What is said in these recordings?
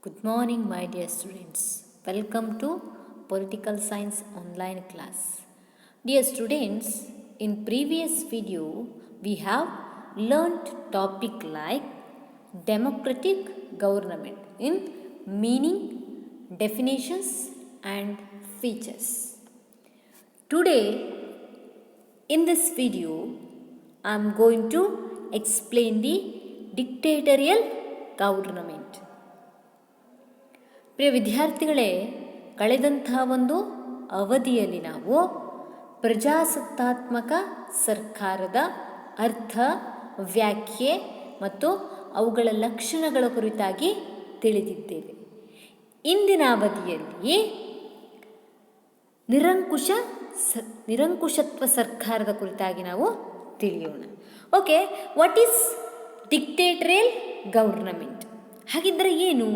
Good morning, my dear students. Welcome to Political Science online class. Dear students, in previous video we have learnt topic like democratic government in meaning, definitions and features. Today in this video I am going to explain the dictatorial government. ಪ್ರಿಯ ವಿದ್ಯಾರ್ಥಿಗಳೇ, ಕಳೆದಂತಹ ಒಂದು ಅವಧಿಯಲ್ಲಿ ನಾವು ಪ್ರಜಾಸತ್ತಾತ್ಮಕ ಸರ್ಕಾರದ ಅರ್ಥ, ವ್ಯಾಖ್ಯೆ ಮತ್ತು ಅವುಗಳ ಲಕ್ಷಣಗಳ ಕುರಿತಾಗಿ ತಿಳಿದಿದ್ದೇವೆ. ಇಂದಿನ ಅವಧಿಯಲ್ಲಿ ನಿರಂಕುಶತ್ವ ಸರ್ಕಾರದ ಕುರಿತಾಗಿ ನಾವು ತಿಳಿಯೋಣ. Okay, what is dictatorial government? ಹಾಗಿದ್ದರೆ ಏನು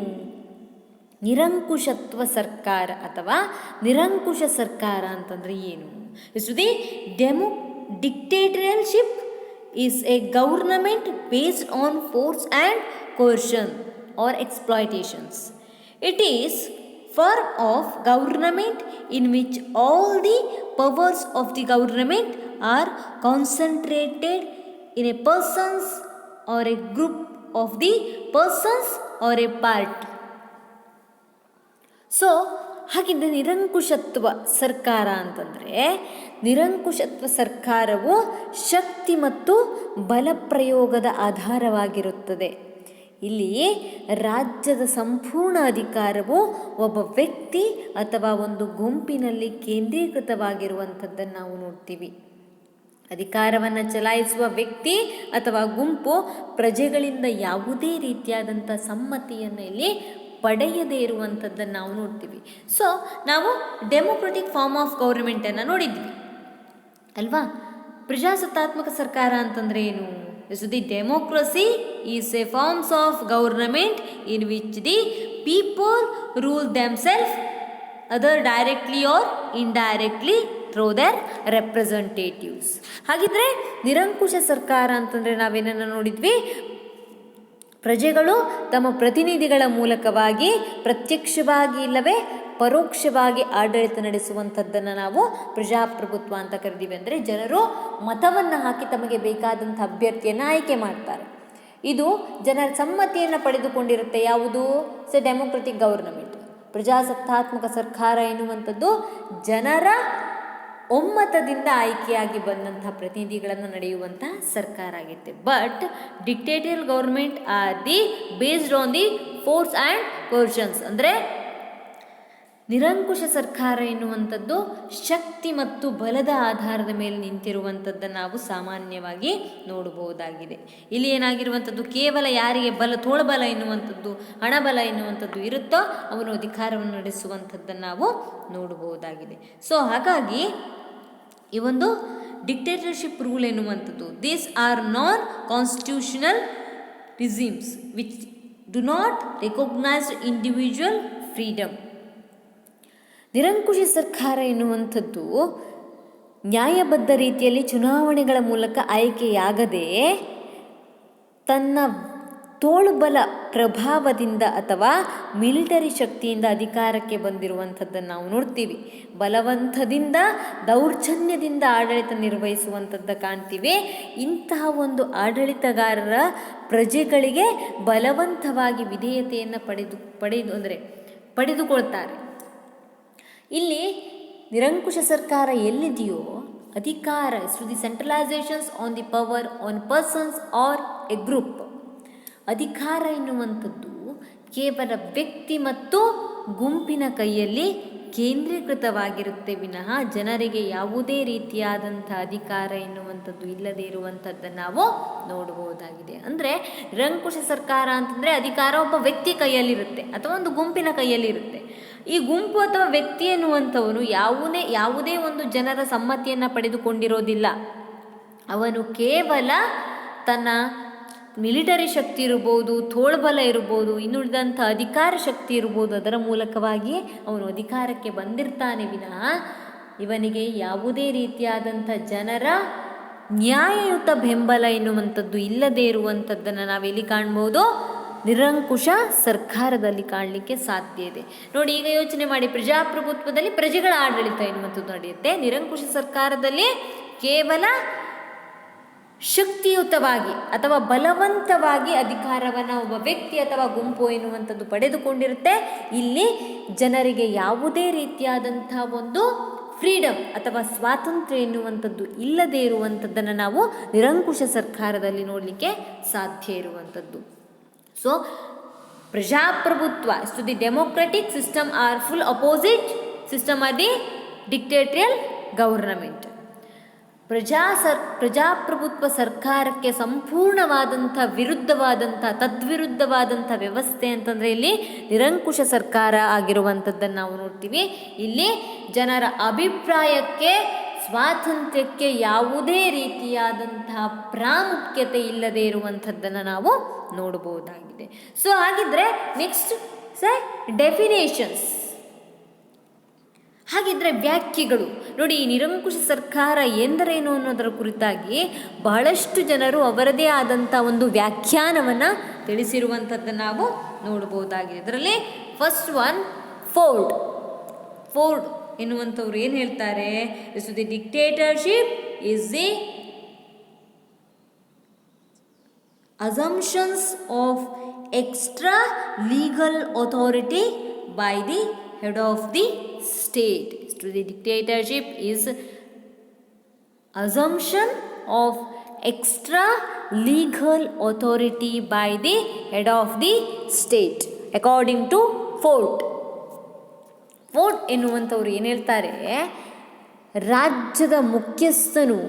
ನಿರಂಕುಶತ್ವ ಸರ್ಕಾರ ಅಥವಾ ನಿರಂಕುಶ ಸರ್ಕಾರ ಅಂತಂದರೆ ಏನು? The dictatorship is a government based on force and coercion or exploitations. It is form of government in which all the powers of the government are concentrated in a persons or a group of the persons or a party. So ಹಾಗಿದ್ದರೆ ನಿರಂಕುಶತ್ವ ಸರ್ಕಾರ ಅಂತಂದರೆ, ನಿರಂಕುಶತ್ವ ಸರ್ಕಾರವು ಶಕ್ತಿ ಮತ್ತು ಬಲಪ್ರಯೋಗದ ಆಧಾರವಾಗಿರುತ್ತದೆ. ಇಲ್ಲಿ ರಾಜ್ಯದ ಸಂಪೂರ್ಣ ಅಧಿಕಾರವು ಒಬ್ಬ ವ್ಯಕ್ತಿ ಅಥವಾ ಒಂದು ಗುಂಪಿನಲ್ಲಿ ಕೇಂದ್ರೀಕೃತವಾಗಿರುವಂಥದ್ದನ್ನು ನಾವು ನೋಡ್ತೀವಿ. ಅಧಿಕಾರವನ್ನು ಚಲಾಯಿಸುವ ವ್ಯಕ್ತಿ ಅಥವಾ ಗುಂಪು ಪ್ರಜೆಗಳಿಂದ ಯಾವುದೇ ರೀತಿಯಾದಂಥ ಸಮ್ಮತಿಯನ್ನು ಇಲ್ಲಿ ಪಡೆಯದೇ ಇರುವಂಥದ್ದನ್ನು ನಾವು ನೋಡ್ತೀವಿ. ಸೊ ನಾವು ಡೆಮೊಕ್ರೆಟಿಕ್ ಫಾರ್ಮ್ ಆಫ್ ಗೌರ್ಮೆಂಟನ್ನು ನೋಡಿದ್ವಿ ಅಲ್ವಾ? ಪ್ರಜಾಸತ್ತಾತ್ಮಕ ಸರ್ಕಾರ ಅಂತಂದರೆ ಏನು? So the democracy is a forms of government in which the people rule themselves, either directly or indirectly through their representatives. ಹಾಗಿದ್ರೆ ನಿರಂಕುಶ ಸರ್ಕಾರ ಅಂತಂದರೆ ನಾವೇನನ್ನು ನೋಡಿದ್ವಿ? ಪ್ರಜೆಗಳು ತಮ್ಮ ಪ್ರತಿನಿಧಿಗಳ ಮೂಲಕವಾಗಿ ಪ್ರತ್ಯಕ್ಷವಾಗಿ ಇಲ್ಲವೇ ಪರೋಕ್ಷವಾಗಿ ಆಡಳಿತ ನಡೆಸುವಂಥದ್ದನ್ನು ನಾವು ಪ್ರಜಾಪ್ರಭುತ್ವ ಅಂತ ಕರಿತೀವಿ. ಅಂದರೆ ಜನರು ಮತವನ್ನು ಹಾಕಿ ತಮಗೆ ಬೇಕಾದಂಥ ಅಭ್ಯರ್ಥಿಯನ್ನು ಆಯ್ಕೆ ಮಾಡ್ತಾರೆ. ಇದು ಜನರ ಸಮ್ಮತಿಯನ್ನು ಪಡೆದುಕೊಂಡಿರುತ್ತೆ. ಯಾವುದು? Democratic government. ಪ್ರಜಾಸತ್ತಾತ್ಮಕ ಸರ್ಕಾರ ಎನ್ನುವಂಥದ್ದು ಜನರ ಒಮ್ಮತದಿಂದ ಆಯ್ಕೆಯಾಗಿ ಬಂದಂಥ ಪ್ರತಿನಿಧಿಗಳನ್ನು ನಡೆಯುವಂಥ ಸರ್ಕಾರ ಆಗಿರುತ್ತೆ. But dictatorial government are the based on the force and coercions. ಅಂದರೆ ನಿರಂಕುಶ ಸರ್ಕಾರ ಎನ್ನುವಂಥದ್ದು ಶಕ್ತಿ ಮತ್ತು ಬಲದ ಆಧಾರದ ಮೇಲೆ ನಿಂತಿರುವಂಥದ್ದನ್ನು ನಾವು ಸಾಮಾನ್ಯವಾಗಿ ನೋಡಬಹುದಾಗಿದೆ. ಇಲ್ಲಿ ಏನಾಗಿರುವಂಥದ್ದು, ಕೇವಲ ಯಾರಿಗೆ ತೋಳ್ಬಲ ಎನ್ನುವಂಥದ್ದು, ಹಣಬಲ ಎನ್ನುವಂಥದ್ದು ಇರುತ್ತೋ ಅವನು ಅಧಿಕಾರವನ್ನು ನಡೆಸುವಂಥದ್ದನ್ನು ನಾವು ನೋಡಬಹುದಾಗಿದೆ. ಸೊ ಹಾಗಾಗಿ ಈ ಒಂದು ಡಿಕ್ಟೇಟರ್ಶಿಪ್ ರೂಲ್ ಎನ್ನುವಂಥದ್ದು, these are non constitutional regimes which do not recognise individual freedom. ನಿರಂಕುಶ ಸರ್ಕಾರ ಎನ್ನುವಂಥದ್ದು ನ್ಯಾಯಬದ್ಧ ರೀತಿಯಲ್ಲಿ ಚುನಾವಣೆಗಳ ಮೂಲಕ ಆಯ್ಕೆಯಾಗದೆ ತನ್ನ ತೋಳುಬಲ ಪ್ರಭಾವದಿಂದ ಅಥವಾ ಮಿಲಿಟರಿ ಶಕ್ತಿಯಿಂದ ಅಧಿಕಾರಕ್ಕೆ ಬಂದಿರುವಂಥದ್ದನ್ನು ನಾವು ನೋಡ್ತೀವಿ. ಬಲವಂತದಿಂದ ದೌರ್ಜನ್ಯದಿಂದ ಆಡಳಿತ ನಿರ್ವಹಿಸುವಂಥದ್ದು ಕಾಣ್ತೀವಿ. ಇಂತಹ ಒಂದು ಆಡಳಿತಗಾರರ ಪ್ರಜೆಗಳಿಗೆ ಬಲವಂತವಾಗಿ ವಿಧೇಯತೆಯನ್ನು ಪಡೆದುಕೊಳ್ತಾರೆ. ಇಲ್ಲಿ ನಿರಂಕುಶ ಸರ್ಕಾರ ಎಲ್ಲಿದೆಯೋ ಅಧಿಕಾರ the centralisations on the power on persons or a group. ಅಧಿಕಾರ ಎನ್ನುವಂಥದ್ದು ಕೇವಲ ವ್ಯಕ್ತಿ ಮತ್ತು ಗುಂಪಿನ ಕೈಯಲ್ಲಿ ಕೇಂದ್ರೀಕೃತವಾಗಿರುತ್ತೆ ವಿನಃ ಜನರಿಗೆ ಯಾವುದೇ ರೀತಿಯಾದಂಥ ಅಧಿಕಾರ ಎನ್ನುವಂಥದ್ದು ಇಲ್ಲದೇ ಇರುವಂಥದ್ದನ್ನು ನಾವು ನೋಡಬಹುದಾಗಿದೆ. ಅಂದರೆ ನಿರಂಕುಶ ಸರ್ಕಾರ ಅಂತಂದರೆ ಅಧಿಕಾರ ಒಬ್ಬ ವ್ಯಕ್ತಿ ಕೈಯಲ್ಲಿರುತ್ತೆ ಅಥವಾ ಒಂದು ಗುಂಪಿನ ಕೈಯಲ್ಲಿರುತ್ತೆ. ಈ ಗುಂಪು ಅಥವಾ ವ್ಯಕ್ತಿ ಎನ್ನುವಂಥವನು ಯಾವುದೇ ಒಂದು ಜನರ ಸಮ್ಮತಿಯನ್ನು ಪಡೆದುಕೊಂಡಿರೋದಿಲ್ಲ. ಅವನು ಕೇವಲ ತನ್ನ ಮಿಲಿಟರಿ ಶಕ್ತಿ ಇರ್ಬೋದು, ತೋಳ್ಬಲ ಇರ್ಬೋದು, ಇನ್ನುಳಿದಂಥ ಅಧಿಕಾರ ಶಕ್ತಿ ಇರ್ಬೋದು, ಅದರ ಮೂಲಕವಾಗಿ ಅವನು ಅಧಿಕಾರಕ್ಕೆ ಬಂದಿರ್ತಾನೆ ವಿನಃ ಇವನಿಗೆ ಯಾವುದೇ ರೀತಿಯಾದಂಥ ಜನರ ನ್ಯಾಯಯುತ ಬೆಂಬಲ ಎನ್ನುವಂಥದ್ದು ಇಲ್ಲದೇ ಇರುವಂಥದ್ದನ್ನು ನಾವೆಲ್ಲಿ ಕಾಣ್ಬೋದು? ನಿರಂಕುಶ ಸರ್ಕಾರದಲ್ಲಿ ಕಾಣಲಿಕ್ಕೆ ಸಾಧ್ಯ ಇದೆ. ನೋಡಿ, ಈಗ ಯೋಚನೆ ಮಾಡಿ, ಪ್ರಜಾಪ್ರಭುತ್ವದಲ್ಲಿ ಪ್ರಜೆಗಳ ಆಡಳಿತ ಎನ್ನುವಂಥದ್ದು ನಡೆಯುತ್ತೆ. ನಿರಂಕುಶ ಸರ್ಕಾರದಲ್ಲಿ ಕೇವಲ ಶಕ್ತಿಯುತವಾಗಿ ಅಥವಾ ಬಲವಂತವಾಗಿ ಅಧಿಕಾರವನ್ನು ಒಬ್ಬ ವ್ಯಕ್ತಿ ಅಥವಾ ಗುಂಪು ಎನ್ನುವಂಥದ್ದು ಪಡೆದುಕೊಂಡಿರುತ್ತೆ. ಇಲ್ಲಿ ಜನರಿಗೆ ಯಾವುದೇ ರೀತಿಯಾದಂಥ ಒಂದು ಫ್ರೀಡಮ್ ಅಥವಾ ಸ್ವಾತಂತ್ರ್ಯ ಎನ್ನುವಂಥದ್ದು ಇಲ್ಲದೇ ಇರುವಂಥದ್ದನ್ನು ನಾವು ನಿರಂಕುಶ ಸರ್ಕಾರದಲ್ಲಿ ನೋಡಲಿಕ್ಕೆ ಸಾಧ್ಯ ಇರುವಂಥದ್ದು. ಸೊ ಪ್ರಜಾಪ್ರಭುತ್ವ to the democratic system are full opposite system are the dictatorial government. ಪ್ರಜಾಪ್ರಭುತ್ವ ಸರ್ಕಾರಕ್ಕೆ ಸಂಪೂರ್ಣವಾದಂಥ ವಿರುದ್ಧವಾದಂಥ ತದ್ವಿರುದ್ಧವಾದಂಥ ವ್ಯವಸ್ಥೆ ಅಂತಂದರೆ ಇಲ್ಲಿ ನಿರಂಕುಶ ಸರ್ಕಾರ ಆಗಿರುವಂಥದ್ದನ್ನು ನಾವು ನೋಡ್ತೀವಿ. ಇಲ್ಲಿ ಜನರ ಅಭಿಪ್ರಾಯಕ್ಕೆ ಸ್ವಾತಂತ್ರ್ಯಕ್ಕೆ ಯಾವುದೇ ರೀತಿಯಾದಂತಹ ಪ್ರಾಮುಖ್ಯತೆ ಇಲ್ಲದೆ ಇರುವಂಥದ್ದನ್ನು ನಾವು ನೋಡಬಹುದಾಗಿದೆ. ಸೊ ಹಾಗಿದ್ರೆ ನೆಕ್ಸ್ಟ್ ಡೆಫಿನೇಷನ್ಸ್. ಹಾಗಿದ್ರೆ ವ್ಯಾಖ್ಯೆಗಳು ನೋಡಿ, ಈ ನಿರಂಕುಶ ಸರ್ಕಾರ ಎಂದರೇನು ಅನ್ನೋದರ ಕುರಿತಾಗಿ ಬಹಳಷ್ಟು ಜನರು ಅವರದೇ ಆದಂಥ ಒಂದು ವ್ಯಾಖ್ಯಾನವನ್ನು ತಿಳಿಸಿರುವಂಥದ್ದನ್ನು ನಾವು ನೋಡಬಹುದಾಗಿದೆ. ಇದರಲ್ಲಿ ಫಸ್ಟ್ ಒನ್ ಫೋರ್ಡ್ ಎನ್ನುವಂಥವ್ರು ಏನು ಹೇಳ್ತಾರೆ, the dictatorship is the assumptions of extra legal authority by the head of the state. So the dictatorship is assumption of extra legal authority by the head of the state according to Ford ಎನ್ನುವಂಥವ್ರು ಏನು ಹೇಳ್ತಾರೆ, ರಾಜ್ಯದ ಮುಖ್ಯಸ್ಥನು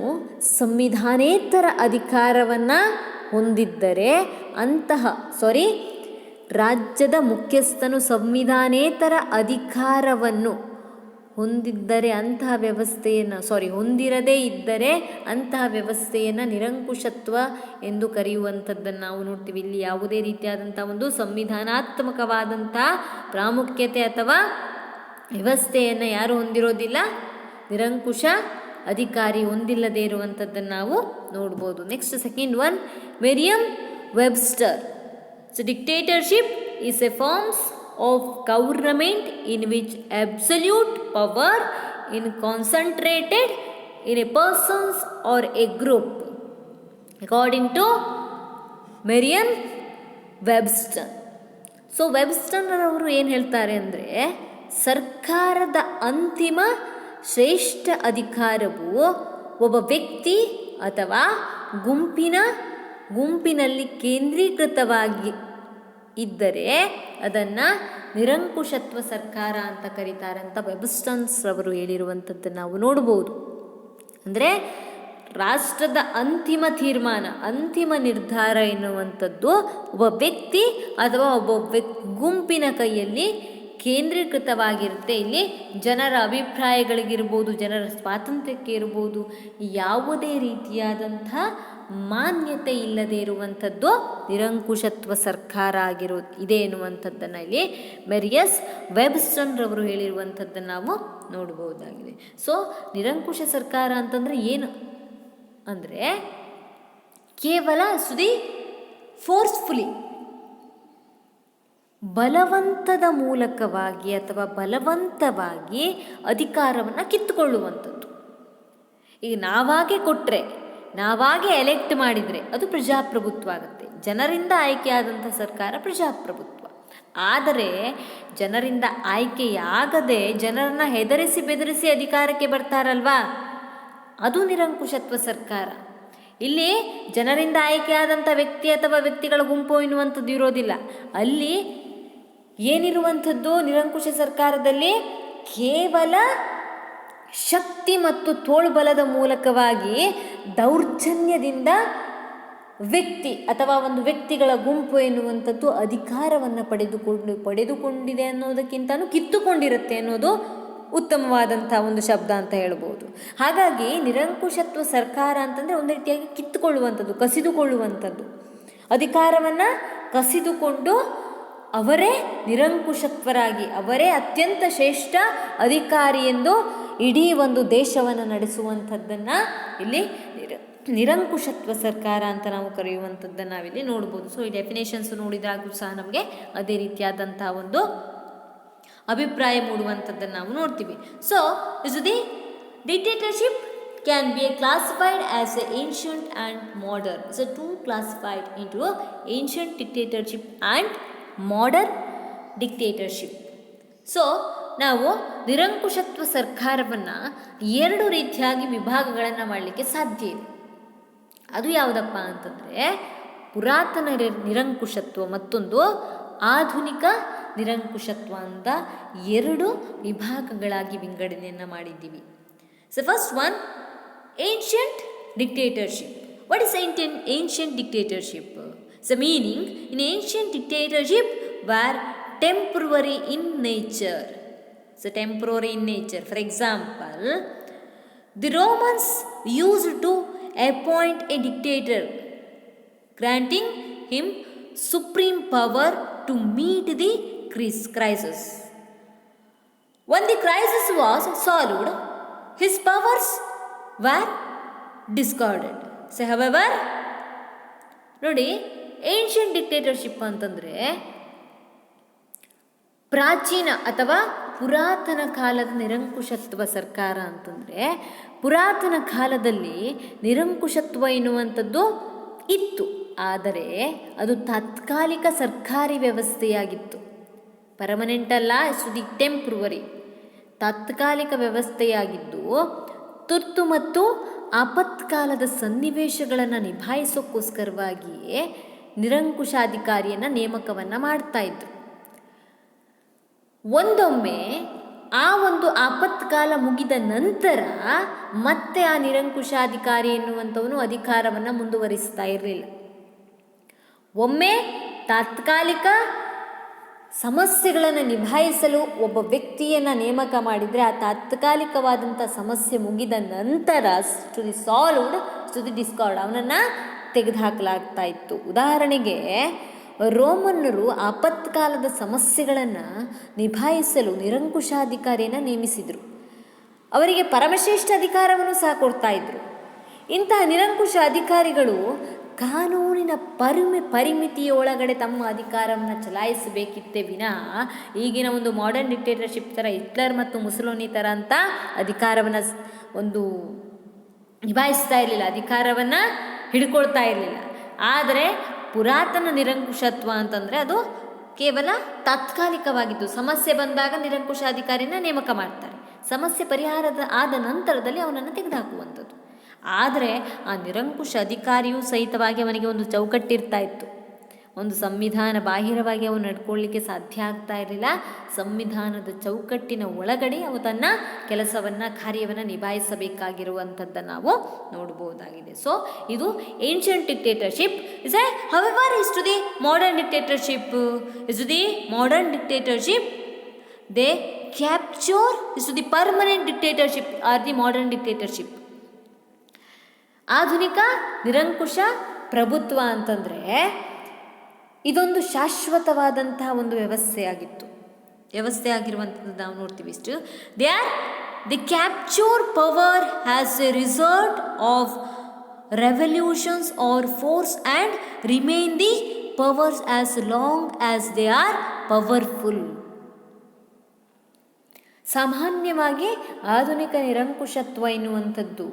ಸಂವಿಧಾನೇತರ ಅಧಿಕಾರವನ್ನು ಹೊಂದಿದ್ದರೆ ರಾಜ್ಯದ ಮುಖ್ಯಸ್ಥನು ಸಂವಿಧಾನೇತರ ಅಧಿಕಾರವನ್ನು ಹೊಂದಿದ್ದರೆ ಹೊಂದಿರದೇ ಇದ್ದರೆ ಅಂತಹ ವ್ಯವಸ್ಥೆಯನ್ನು ನಿರಂಕುಶತ್ವ ಎಂದು ಕರೆಯುವಂಥದ್ದನ್ನು ನಾವು ನೋಡ್ತೀವಿ. ಇಲ್ಲಿ ಯಾವುದೇ ರೀತಿಯಾದಂಥ ಒಂದು ಸಂವಿಧಾನಾತ್ಮಕವಾದಂಥ ಪ್ರಾಮುಖ್ಯತೆ ಅಥವಾ ವ್ಯವಸ್ಥೆಯನ್ನು ಯಾರು ಹೊಂದಿರೋದಿಲ್ಲ, ನಿರಂಕುಶ ಅಧಿಕಾರಿ ಹೊಂದಿಲ್ಲದೆ ಇರುವಂಥದ್ದನ್ನು ನಾವು ನೋಡ್ಬೋದು. Next second one, Merriam Webster. So dictatorship is a form of government in which absolute power is concentrated in a person or a group. According to Merriam-Webster. So Webster ಅವರು ಏನು ಹೇಳ್ತಾರೆ ಅಂದರೆ, ಸರ್ಕಾರದ ಅಂತಿಮ ಶ್ರೇಷ್ಠ ಅಧಿಕಾರವು ಒಬ್ಬ ವ್ಯಕ್ತಿ ಅಥವಾ ಗುಂಪಿನಲ್ಲಿ ಕೇಂದ್ರೀಕೃತವಾಗಿ ಇದ್ದರೆ ಅದನ್ನು ನಿರಂಕುಶತ್ವ ಸರ್ಕಾರ ಅಂತ ಕರೀತಾರೆ ಅಂತ ವೆಬ್ಸ್ಟರ್ಸ್ ಅವರು ಹೇಳಿರುವಂಥದ್ದನ್ನು ನಾವು ನೋಡ್ಬೋದು. ಅಂದರೆ ರಾಷ್ಟ್ರದ ಅಂತಿಮ ತೀರ್ಮಾನ, ಅಂತಿಮ ನಿರ್ಧಾರ ಎನ್ನುವಂಥದ್ದು ಒಬ್ಬ ವ್ಯಕ್ತಿ ಅಥವಾ ಒಬ್ಬ ಗುಂಪಿನ ಕೈಯಲ್ಲಿ ಕೇಂದ್ರೀಕೃತವಾಗಿರುತ್ತೆ. ಇಲ್ಲಿ ಜನರ ಅಭಿಪ್ರಾಯಗಳಿಗಿರ್ಬೋದು, ಜನರ ಸ್ವಾತಂತ್ರ್ಯಕ್ಕೆ ಇರ್ಬೋದು, ಯಾವುದೇ ರೀತಿಯಾದಂಥ ಮಾನ್ಯತೆ ಇಲ್ಲದೆ ಇರುವಂಥದ್ದು ನಿರಂಕುಶತ್ವ ಸರ್ಕಾರ ಇದೆ ಎನ್ನುವಂಥದ್ದನ್ನು ಇಲ್ಲಿ ವೆಬ್ಸ್ಟರ್ ಅವರು ಹೇಳಿರುವಂಥದ್ದನ್ನು ನಾವು ನೋಡಬಹುದಾಗಿದೆ. ಸೊ ನಿರಂಕುಶ ಸರ್ಕಾರ ಅಂತಂದರೆ ಏನು ಅಂದರೆ, ಕೇವಲ ಫೋರ್ಸ್ಫುಲಿ ಬಲವಂತದ ಮೂಲಕವಾಗಿ ಅಥವಾ ಬಲವಂತವಾಗಿ ಅಧಿಕಾರವನ್ನು ಕಿತ್ತುಕೊಳ್ಳುವಂಥದ್ದು. ಈಗ ನಾವಾಗೆ ಕೊಟ್ಟರೆ, ನಾವಾಗೆ ಎಲೆಕ್ಟ್ ಮಾಡಿದರೆ ಅದು ಪ್ರಜಾಪ್ರಭುತ್ವ ಆಗುತ್ತೆ. ಜನರಿಂದ ಆಯ್ಕೆಯಾದಂಥ ಸರ್ಕಾರ ಪ್ರಜಾಪ್ರಭುತ್ವ. ಆದರೆ ಜನರಿಂದ ಆಯ್ಕೆಯಾಗದೆ ಜನರನ್ನು ಹೆದರಿಸಿ ಬೆದರಿಸಿ ಅಧಿಕಾರಕ್ಕೆ ಬರ್ತಾರಲ್ವಾ, ಅದು ನಿರಂಕುಶತ್ವ ಸರ್ಕಾರ. ಇಲ್ಲಿ ಜನರಿಂದ ಆಯ್ಕೆಯಾದಂಥ ವ್ಯಕ್ತಿ ಅಥವಾ ವ್ಯಕ್ತಿಗಳ ಗುಂಪು ಎನ್ನುವಂಥದ್ದು ಇರೋದಿಲ್ಲ. ಅಲ್ಲಿ ಏನಿರುವಂಥದ್ದು ನಿರಂಕುಶ ಸರ್ಕಾರದಲ್ಲಿ ಕೇವಲ ಶಕ್ತಿ ಮತ್ತು ತೋಳ್ಬಲದ ಮೂಲಕವಾಗಿ ದೌರ್ಜನ್ಯದಿಂದ ವ್ಯಕ್ತಿ ಅಥವಾ ಒಂದು ವ್ಯಕ್ತಿಗಳ ಗುಂಪು ಎನ್ನುವಂಥದ್ದು ಅಧಿಕಾರವನ್ನು ಪಡೆದುಕೊಂಡಿದೆ ಅನ್ನೋದಕ್ಕಿಂತಲೂ ಕಿತ್ತುಕೊಂಡಿರುತ್ತೆ ಅನ್ನೋದು ಉತ್ತಮವಾದಂಥ ಒಂದು ಶಬ್ದ ಅಂತ ಹೇಳ್ಬೋದು. ಹಾಗಾಗಿ ನಿರಂಕುಶತ್ವ ಸರ್ಕಾರ ಅಂತಂದರೆ ಒಂದು ರೀತಿಯಾಗಿ ಕಿತ್ತುಕೊಳ್ಳುವಂಥದ್ದು, ಕಸಿದುಕೊಳ್ಳುವಂಥದ್ದು. ಅಧಿಕಾರವನ್ನು ಕಸಿದುಕೊಂಡು ಅವರೇ ನಿರಂಕುಶತ್ವರಾಗಿ, ಅವರೇ ಅತ್ಯಂತ ಶ್ರೇಷ್ಠ ಅಧಿಕಾರಿ ಎಂದು ಇಡೀ ಒಂದು ದೇಶವನ್ನು ನಡೆಸುವಂಥದ್ದನ್ನು ಇಲ್ಲಿ ನಿರಂಕುಶತ್ವ ಸರ್ಕಾರ ಅಂತ ನಾವು ಕರೆಯುವಂಥದ್ದನ್ನು ನಾವಿಲ್ಲಿ ನೋಡ್ಬೋದು. ಸೊ ಈ ಡೆಫಿನೇಷನ್ಸ್ ನೋಡಿದಾಗೂ ಸಹ ನಮಗೆ ಅದೇ ರೀತಿಯಾದಂಥ ಒಂದು ಅಭಿಪ್ರಾಯ ಮೂಡುವಂಥದ್ದನ್ನು ನಾವು ನೋಡ್ತೀವಿ. So is the dictatorship can be classified as A ancient and modern. Is a two classified into ancient dictatorship and modern dictatorship. So ನಾವು ನಿರಂಕುಶತ್ವ ಸರ್ಕಾರವನ್ನು ಎರಡು ರೀತಿಯಾಗಿ ವಿಭಾಗಗಳನ್ನು ಮಾಡಲಿಕ್ಕೆ ಸಾಧ್ಯ ಇದೆ. ಅದು ಯಾವುದಪ್ಪ ಅಂತಂದರೆ ಪುರಾತನ ನಿರಂಕುಶತ್ವ ಮತ್ತೊಂದು ಆಧುನಿಕ ನಿರಂಕುಶತ್ವ ಅಂತ ಎರಡು ವಿಭಾಗಗಳಾಗಿ ವಿಂಗಡಣೆಯನ್ನು ಮಾಡಿದ್ದೀವಿ. So first one, ancient dictatorship. What is ancient dictatorship? The meaning in ancient dictatorship were temporary in nature. So temporary in nature. For example, the Romans used to appoint a dictator, granting him supreme power to meet the crisis. When the crisis was solved, his powers were discarded. So however, ನೋಡಿ, ancient dictatorship ಅಂತಂದರೆ ಪ್ರಾಚೀನ ಅಥವಾ ಪುರಾತನ ಕಾಲದ ನಿರಂಕುಶತ್ವ ಸರ್ಕಾರ ಅಂತಂದರೆ, ಪುರಾತನ ಕಾಲದಲ್ಲಿ ನಿರಂಕುಶತ್ವ ಎನ್ನುವಂಥದ್ದು ಇತ್ತು, ಆದರೆ ಅದು ತಾತ್ಕಾಲಿಕ ಸರ್ಕಾರಿ ವ್ಯವಸ್ಥೆಯಾಗಿತ್ತು. ಪರ್ಮನೆಂಟ್ ಅಲ್ಲ, ಸುದಿ ಟೆಂಪ್ರವರಿ, ತಾತ್ಕಾಲಿಕ ವ್ಯವಸ್ಥೆಯಾಗಿದ್ದು ತುರ್ತು ಮತ್ತು ಆಪತ್ಕಾಲದ ಸನ್ನಿವೇಶಗಳನ್ನು ನಿಭಾಯಿಸೋಕ್ಕೋಸ್ಕರವಾಗಿಯೇ ನಿರಂಕುಶಾಧಿಕಾರಿಯನ್ನು ನೇಮಕವನ್ನು ಮಾಡ್ತಾಯಿದ್ರು. ಒಂದೊಮ್ಮೆ ಆ ಒಂದು ಆಪತ್ಕಾಲ ಮುಗಿದ ನಂತರ ಮತ್ತೆ ಆ ನಿರಂಕುಶಾಧಿಕಾರಿ ಎನ್ನುವಂಥವನು ಅಧಿಕಾರವನ್ನು ಮುಂದುವರಿಸ್ತಾ ಇರಲಿಲ್ಲ. ಒಮ್ಮೆ ತಾತ್ಕಾಲಿಕ ಸಮಸ್ಯೆಗಳನ್ನು ನಿಭಾಯಿಸಲು ಒಬ್ಬ ವ್ಯಕ್ತಿಯನ್ನು ನೇಮಕ ಮಾಡಿದರೆ ಆ ತಾತ್ಕಾಲಿಕವಾದಂಥ ಸಮಸ್ಯೆ ಮುಗಿದ ನಂತರ to the solved to the discard ಅವನನ್ನು ತೆಗೆದುಹಾಕಲಾಗ್ತಾ ಇತ್ತು. ಉದಾಹರಣೆಗೆ, ರೋಮನ್ನರು ಆಪತ್ಕಾಲದ ಸಮಸ್ಯೆಗಳನ್ನು ನಿಭಾಯಿಸಲು ನಿರಂಕುಶಾಧಿಕಾರಿಯನ್ನು ನೇಮಿಸಿದರು. ಅವರಿಗೆ ಪರಮಶ್ರೇಷ್ಠ ಅಧಿಕಾರವನ್ನು ಸಹ ಕೊಡ್ತಾ ಇದ್ರು. ಇಂತಹ ನಿರಂಕುಶ ಅಧಿಕಾರಿಗಳು ಕಾನೂನಿನ ಪರಿಮಿತಿಯ ಒಳಗಡೆ ತಮ್ಮ ಅಧಿಕಾರವನ್ನು ಚಲಾಯಿಸಬೇಕಿತ್ತೇ ವಿನಃ ಈಗಿನ ಒಂದು ಮಾಡರ್ನ್ ಡಿಕ್ಟೇಟರ್ಶಿಪ್ ಥರ ಹಿಟ್ಲರ್ ಮತ್ತು ಮುಸೋಲಿನಿ ಥರ ಅಂತ ಅಧಿಕಾರವನ್ನು ಒಂದು ನಿಭಾಯಿಸ್ತಾ ಇರಲಿಲ್ಲ, ಅಧಿಕಾರವನ್ನು ಹಿಡ್ಕೊಳ್ತಾ ಇರಲಿಲ್ಲ. ಆದರೆ ಪುರಾತನ ನಿರಂಕುಶತ್ವ ಅಂತಂದರೆ ಅದು ಕೇವಲ ತಾತ್ಕಾಲಿಕವಾಗಿದ್ದು, ಸಮಸ್ಯೆ ಬಂದಾಗ ನಿರಂಕುಶಾಧಿಕಾರಿನ ನೇಮಕ ಮಾಡ್ತಾರೆ, ಸಮಸ್ಯೆ ಪರಿಹಾರದ ಆದ ನಂತರದಲ್ಲಿ ಅವನನ್ನು ತೆಗೆದುಹಾಕುವಂಥದ್ದು. ಆದರೆ ಆ ನಿರಂಕುಶ ಅಧಿಕಾರಿಯೂ ಸಹಿತವಾಗಿ ಅವನಿಗೆ ಒಂದು ಚೌಕಟ್ಟಿರ್ತಾ ಇತ್ತು. ಒಂದು ಸಂವಿಧಾನ ಬಾಹಿರವಾಗಿ ಅವನು ನಡ್ಕೊಳ್ಳಿಕ್ಕೆ ಸಾಧ್ಯ ಆಗ್ತಾ ಇರಲಿಲ್ಲ. ಸಂವಿಧಾನದ ಚೌಕಟ್ಟಿನ ಒಳಗಡೆ ಅವು ತನ್ನ ಕೆಲಸವನ್ನು ಕಾರ್ಯವನ್ನು ನಿಭಾಯಿಸಬೇಕಾಗಿರುವಂಥದ್ದನ್ನು ನಾವು ನೋಡ್ಬೋದಾಗಿದೆ. ಸೊ ಇದು ancient dictatorship is a however is to the modern dictatorship. Is to the modern dictatorship they capture is to the permanent dictatorship or the modern dictatorship. ಆಧುನಿಕ ನಿರಂಕುಶ ಪ್ರಭುತ್ವ ಅಂತಂದರೆ ಇದೊಂದು ಶಾಶ್ವತವಾದಂತಹ ಒಂದು ವ್ಯವಸ್ಥೆ ಆಗಿರುವಂಥದ್ದು ನಾವು ನೋಡ್ತೀವಿ. ಇಷ್ಟು the capture power has a result of revolutions or force and remain the powers as long as they are powerful. ಸಾಮಾನ್ಯವಾಗಿ ಆಧುನಿಕ ನಿರಂಕುಶತ್ವ ಎನ್ನುವಂಥದ್ದು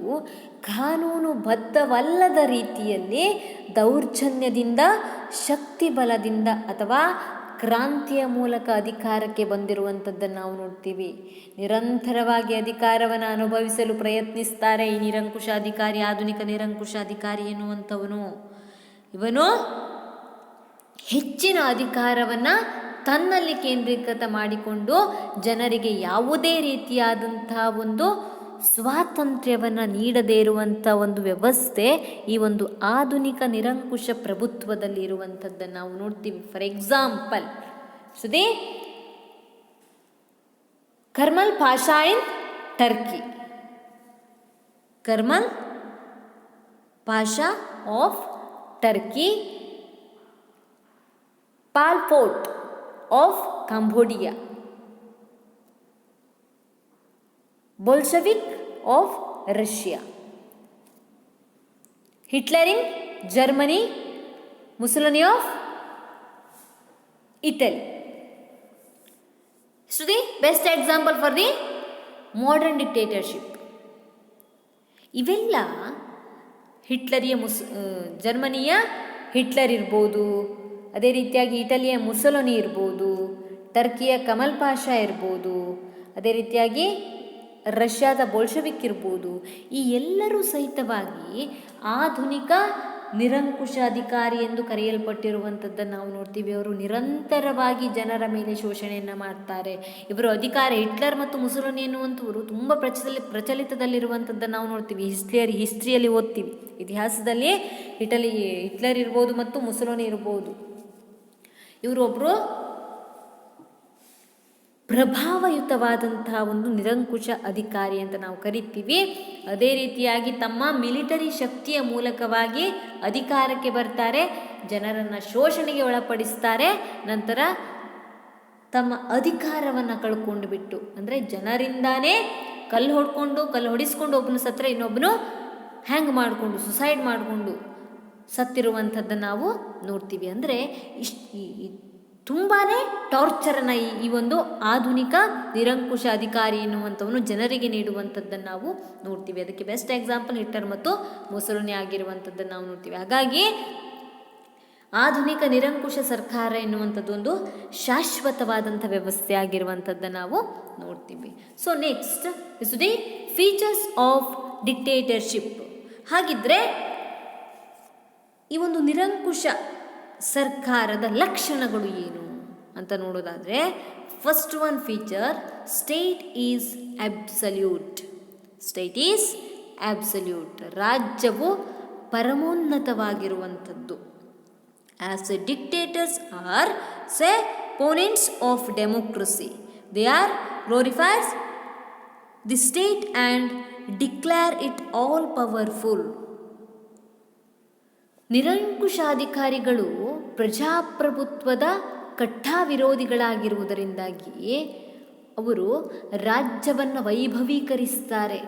ಕಾನೂನುಬದ್ಧವಲ್ಲದ ರೀತಿಯಲ್ಲಿ ದೌರ್ಜನ್ಯದಿಂದ, ಶಕ್ತಿ ಬಲದಿಂದ ಅಥವಾ ಕ್ರಾಂತಿಯ ಮೂಲಕ ಅಧಿಕಾರಕ್ಕೆ ಬಂದಿರುವಂಥದ್ದನ್ನು ನಾವು ನೋಡ್ತೀವಿ. ನಿರಂತರವಾಗಿ ಅಧಿಕಾರವನ್ನು ಅನುಭವಿಸಲು ಪ್ರಯತ್ನಿಸ್ತಾರೆ ಈ ನಿರಂಕುಶಾಧಿಕಾರಿ, ಆಧುನಿಕ ನಿರಂಕುಶಾಧಿಕಾರಿ ಎನ್ನುವಂಥವನು. ಇವನು ಹೆಚ್ಚಿನ ಅಧಿಕಾರವನ್ನು ತನ್ನಲ್ಲಿ ಕೇಂದ್ರೀಕೃತ ಮಾಡಿಕೊಂಡು ಜನರಿಗೆ ಯಾವುದೇ ರೀತಿಯಾದಂಥ ಒಂದು ಸ್ವಾತಂತ್ರ್ಯವನ್ನು ನೀಡದೇ ಇರುವಂಥ ಒಂದು ವ್ಯವಸ್ಥೆ ಈ ಒಂದು ಆಧುನಿಕ ನಿರಂಕುಶ ಪ್ರಭುತ್ವದಲ್ಲಿ ಇರುವಂಥದ್ದನ್ನು ನಾವು ನೋಡ್ತೀವಿ. ಫಾರ್ ಎಕ್ಸಾಂಪಲ್, ಸುದೇ Kemal Pasha in Turkey, Kemal Pasha of Turkey, Pol Pot of Cambodia, Bolshevik of Russia. Hitler in Germany, Mussolini of Italy. So the best example for the modern dictatorship. ಇವೆಲ್ಲ ಹಿಟ್ಲರಿಯ ಜರ್ಮನಿಯ Hitler ಇರ್ಬೋದು, ಅದೇ ರೀತಿಯಾಗಿ ಇಟಲಿಯ Mussolini ಇರ್ಬೋದು, ಟರ್ಕಿಯ ಕಮಲ್ ಪಾಷಾ ಇರ್ಬೋದು, ಅದೇ ರೀತಿಯಾಗಿ ರಷ್ಯಾದ ಬೋಲ್ಶೆವಿಕ್ ಇರ್ಬೋದು. ಈ ಎಲ್ಲರೂ ಸಹಿತವಾಗಿ ಆಧುನಿಕ ನಿರಂಕುಶ ಅಧಿಕಾರಿ ಎಂದು ಕರೆಯಲ್ಪಟ್ಟಿರುವಂಥದ್ದನ್ನು ನಾವು ನೋಡ್ತೀವಿ. ಅವರು ನಿರಂತರವಾಗಿ ಜನರ ಮೇಲೆ ಶೋಷಣೆಯನ್ನು ಮಾಡ್ತಾರೆ. ಇವರು ಅಧಿಕಾರ ಹಿಟ್ಲರ್ ಮತ್ತು ಮುಸೊಲಿನಿ ಎನ್ನುವಂಥವರು ತುಂಬ ಪ್ರಚಲಿತದಲ್ಲಿರುವಂಥದ್ದನ್ನು ನಾವು ನೋಡ್ತೀವಿ. ಹಿಸ್ಟ್ರಿಯಲ್ಲಿ ಓದ್ತೀವಿ, ಇತಿಹಾಸದಲ್ಲಿ ಹಿಟ್ಲರ್ ಇರ್ಬೋದು ಮತ್ತು ಮುಸೊಲಿನಿ ಇರ್ಬೋದು. ಇವರೊಬ್ಬರು ಪ್ರಭಾವಯುತವಾದಂತಹ ಒಂದು ನಿರಂಕುಶ ಅಧಿಕಾರಿ ಅಂತ ನಾವು ಕರಿತೀವಿ. ಅದೇ ರೀತಿಯಾಗಿ ತಮ್ಮ ಮಿಲಿಟರಿ ಶಕ್ತಿಯ ಮೂಲಕವಾಗಿ ಅಧಿಕಾರಕ್ಕೆ ಬರ್ತಾರೆ, ಜನರನ್ನು ಶೋಷಣೆಗೆ ಒಳಪಡಿಸ್ತಾರೆ. ನಂತರ ತಮ್ಮ ಅಧಿಕಾರವನ್ನು ಕಳ್ಕೊಂಡು ಬಿಟ್ಟು, ಅಂದರೆ ಜನರಿಂದಾನೇ ಕಲ್ಲು ಹೊಡಿಸ್ಕೊಂಡು ಒಬ್ಬನು ಸತ್ತರೆ ಇನ್ನೊಬ್ಬನು ಹ್ಯಾಂಗ್ ಮಾಡಿಕೊಂಡು ಸುಸೈಡ್ ಮಾಡಿಕೊಂಡು ಸತ್ತಿರುವಂಥದ್ದನ್ನು ನಾವು ನೋಡ್ತೀವಿ. ಅಂದರೆ ತುಂಬಾ ಟಾರ್ಚರನ್ನು ಈ ಒಂದು ಆಧುನಿಕ ನಿರಂಕುಶ ಅಧಿಕಾರಿ ಎನ್ನುವಂಥವನು ಜನರಿಗೆ ನೀಡುವಂಥದ್ದನ್ನು ನಾವು ನೋಡ್ತೀವಿ. ಅದಕ್ಕೆ ಬೆಸ್ಟ್ ಎಕ್ಸಾಂಪಲ್ ಹಿಟ್ಲರ್ ಮತ್ತು ಮುಸೊಲಿನಿ ಆಗಿರುವಂಥದ್ದನ್ನು ನಾವು ನೋಡ್ತೀವಿ. ಹಾಗಾಗಿ ಆಧುನಿಕ ನಿರಂಕುಶ ಸರ್ಕಾರ ಎನ್ನುವಂಥದ್ದು ಒಂದು ಶಾಶ್ವತವಾದಂಥ ವ್ಯವಸ್ಥೆ ಆಗಿರುವಂಥದ್ದನ್ನು ನಾವು ನೋಡ್ತೀವಿ. So next is the features of dictatorship. ಹಾಗಿದ್ರೆ ಈ ಒಂದು ನಿರಂಕುಶ ಸರ್ಕಾರದ ಲಕ್ಷಣಗಳು ಏನು ಅಂತ ನೋಡೋದಾದರೆ, first one feature, state is absolute. State is absolute. ರಾಜ್ಯವು ಪರಮೋನ್ನತವಾಗಿರುವಂಥದ್ದು. As a dictators are opponents of democracy. They are glorifies the state and declare it all powerful. ನಿರಂಕುಶಾಧಿಕಾರಿಗಳು ಪ್ರಜಾಪ್ರಭುತ್ವದ ಕಟ್ಟಾ ವಿರೋಧಿಗಳಾಗಿರುವುದರಿಂದಾಗಿ ಅವರು ರಾಜ್ಯವನ್ನು ವೈಭವೀಕರಿಸ್ತಾರೆ,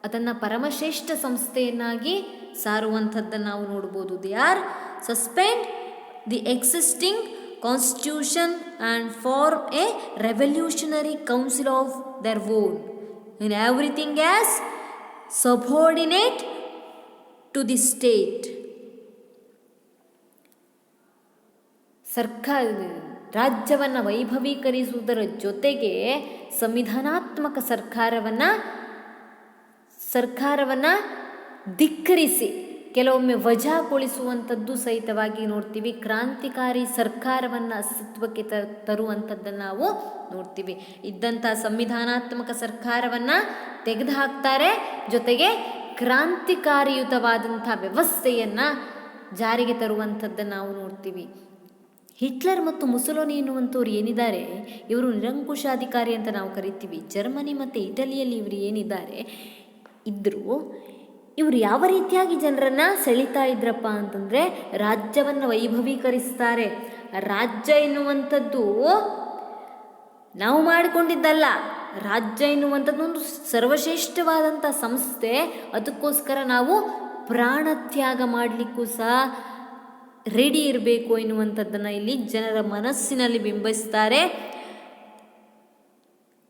ಅದನ್ನು ಪರಮಶ್ರೇಷ್ಠ ಸಂಸ್ಥೆಯನ್ನಾಗಿ ಸಾರುವಂಥದ್ದನ್ನು ನಾವು ನೋಡ್ಬೋದು. They are suspend the existing constitution and form a revolutionary council of their own in everything as subordinate to the state. ರಾಜ್ಯವನ್ನು ವೈಭವೀಕರಿಸುವುದರ ಜೊತೆಗೆ ಸಂವಿಧಾನಾತ್ಮಕ ಸರ್ಕಾರವನ್ನು ಧಿಕ್ಕರಿಸಿ ಕೆಲವೊಮ್ಮೆ ವಜಾಗೊಳಿಸುವಂಥದ್ದು ಸಹಿತವಾಗಿ ನೋಡ್ತೀವಿ. ಕ್ರಾಂತಿಕಾರಿ ಸರ್ಕಾರವನ್ನು ಅಸ್ತಿತ್ವಕ್ಕೆ ತರುವಂಥದ್ದನ್ನು ನಾವು ನೋಡ್ತೀವಿ. ಇದ್ದಂಥ ಸಂವಿಧಾನಾತ್ಮಕ ಸರ್ಕಾರವನ್ನು ತೆಗೆದುಹಾಕ್ತಾರೆ, ಜೊತೆಗೆ ಕ್ರಾಂತಿಕಾರಿಯುತವಾದಂಥ ವ್ಯವಸ್ಥೆಯನ್ನು ಜಾರಿಗೆ ತರುವಂಥದ್ದನ್ನು ನಾವು ನೋಡ್ತೀವಿ. ಹಿಟ್ಲರ್ ಮತ್ತು ಮುಸೊಲಿನಿ ಎನ್ನುವಂಥವ್ರು ಏನಿದ್ದಾರೆ, ಇವರು ನಿರಂಕುಶಾಧಿಕಾರಿ ಅಂತ ನಾವು ಕರಿತೀವಿ. ಜರ್ಮನಿ ಮತ್ತು ಇಟಲಿಯಲ್ಲಿ ಇವರು ಏನಿದ್ದಾರೆ ಇದ್ದರು, ಇವರು ಯಾವ ರೀತಿಯಾಗಿ ಜನರನ್ನು ಸೆಳೀತಾ ಇದ್ರಪ್ಪ ಅಂತಂದರೆ, ರಾಜ್ಯವನ್ನು ವೈಭವೀಕರಿಸ್ತಾರೆ. ರಾಜ್ಯ ಎನ್ನುವಂಥದ್ದು ನಾವು ಮಾಡಿಕೊಂಡಿದ್ದಲ್ಲ, ರಾಜ್ಯ ಎನ್ನುವಂಥದ್ದು ಒಂದು ಸರ್ವಶ್ರೇಷ್ಠವಾದಂಥ ಸಂಸ್ಥೆ. ಅದಕ್ಕೋಸ್ಕರ ನಾವು ಪ್ರಾಣತ್ಯಾಗ ಮಾಡಲಿಕ್ಕೂ ಸಹ ರೆಡಿ ಇರಬೇಕು ಎನ್ನುವಂಥದ್ದನ್ನು ಇಲ್ಲಿ ಜನರ ಮನಸ್ಸಿನಲ್ಲಿ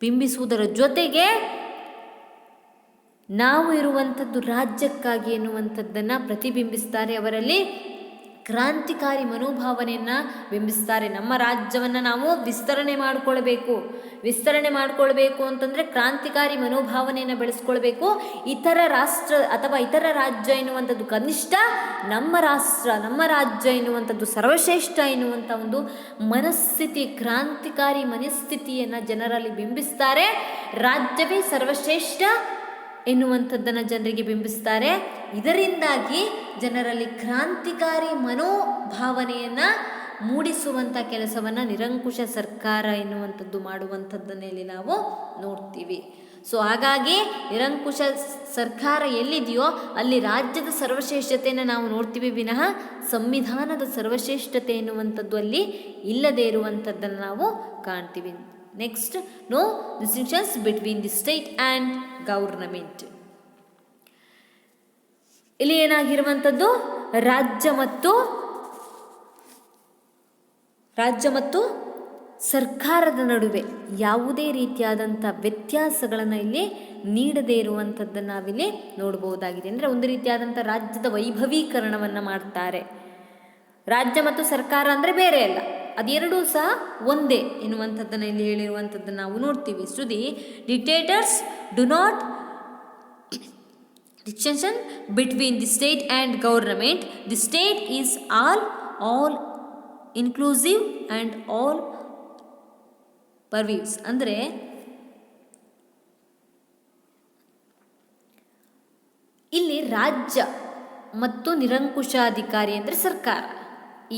ಬಿಂಬಿಸುವುದರ ಜೊತೆಗೆ ನಾವು ಇರುವಂಥದ್ದು ರಾಜ್ಯಕ್ಕಾಗಿ ಎನ್ನುವಂಥದ್ದನ್ನು ಪ್ರತಿಬಿಂಬಿಸ್ತಾರೆ. ಅವರಲ್ಲಿ ಕ್ರಾಂತಿಕಾರಿ ಮನೋಭಾವನೆಯನ್ನು ಬಿಂಬಿಸ್ತಾರೆ. ನಮ್ಮ ರಾಜ್ಯವನ್ನು ನಾವು ವಿಸ್ತರಣೆ ಮಾಡಿಕೊಳ್ಬೇಕು ಅಂತಂದರೆ ಕ್ರಾಂತಿಕಾರಿ ಮನೋಭಾವನೆಯನ್ನು ಬೆಳೆಸ್ಕೊಳ್ಬೇಕು. ಇತರ ರಾಷ್ಟ್ರ ಅಥವಾ ಇತರ ರಾಜ್ಯ ಎನ್ನುವಂಥದ್ದು ಕನಿಷ್ಠ, ನಮ್ಮ ರಾಜ್ಯ ಎನ್ನುವಂಥದ್ದು ಸರ್ವಶ್ರೇಷ್ಠ ಎನ್ನುವಂಥ ಒಂದು ಮನಸ್ಥಿತಿ, ಕ್ರಾಂತಿಕಾರಿ ಮನಸ್ಥಿತಿಯನ್ನು ಜನರಲ್ಲಿ ಬಿಂಬಿಸ್ತಾರೆ. ರಾಜ್ಯವೇ ಸರ್ವಶ್ರೇಷ್ಠ ಎನ್ನುವಂಥದ್ದನ್ನು ಜನರಿಗೆ ಬಿಂಬಿಸ್ತಾರೆ. ಇದರಿಂದಾಗಿ ಜನರಲ್ಲಿ ಕ್ರಾಂತಿಕಾರಿ ಮನೋಭಾವನೆಯನ್ನು ಮೂಡಿಸುವಂಥ ಕೆಲಸವನ್ನು ನಿರಂಕುಶ ಸರ್ಕಾರ ಎನ್ನುವಂಥದ್ದು ಮಾಡುವಂಥದ್ದನ್ನೇ ಇಲ್ಲಿ ನಾವು ನೋಡ್ತೀವಿ. ಸೊ ಹಾಗಾಗಿ ನಿರಂಕುಶ ಸರ್ಕಾರ ಎಲ್ಲಿದೆಯೋ ಅಲ್ಲಿ ರಾಜ್ಯದ ಸರ್ವಶ್ರೇಷ್ಠತೆಯನ್ನು ನಾವು ನೋಡ್ತೀವಿ ವಿನಃ ಸಂವಿಧಾನದ ಸರ್ವಶ್ರೇಷ್ಠತೆ ಎನ್ನುವಂಥದ್ದು ಅಲ್ಲಿ ಇಲ್ಲದೇ ಇರುವಂಥದ್ದನ್ನು ನಾವು ಕಾಣ್ತೀವಿ. Next, no distinctions between the state and government. ಇಲ್ಲಿ ಏನಾಗಿರುವಂಥದ್ದು ರಾಜ್ಯ ಮತ್ತು ಸರ್ಕಾರದ ನಡುವೆ ಯಾವುದೇ ರೀತಿಯಾದಂಥ ವ್ಯತ್ಯಾಸಗಳನ್ನು ಇಲ್ಲಿ ನೀಡದೇ ಇರುವಂಥದ್ದನ್ನು ನಾವಿಲ್ಲಿ ನೋಡಬಹುದಾಗಿದೆ. ಅಂದರೆ ಒಂದು ರೀತಿಯಾದಂಥ ರಾಜ್ಯದ ವೈಭವೀಕರಣವನ್ನು ಮಾಡ್ತಾರೆ. ರಾಜ್ಯ ಮತ್ತು ಸರ್ಕಾರ ಅಂದರೆ ಬೇರೆ ಅಲ್ಲ, ಅದೆರಡೂ ಸಹ ಒಂದೇ ಎನ್ನುವಂಥದ್ದನ್ನು ಇಲ್ಲಿ ಹೇಳಿರುವಂಥದ್ದನ್ನು ನಾವು ನೋಡ್ತೀವಿ. ಶ್ರುತಿ dictators do not distinction between the state and government. The state is all inclusive and all pervasive. ಅಂದರೆ ಇಲ್ಲಿ ರಾಜ್ಯ ಮತ್ತು ನಿರಂಕುಶಾಧಿಕಾರಿ ಅಂದರೆ ಸರ್ಕಾರ,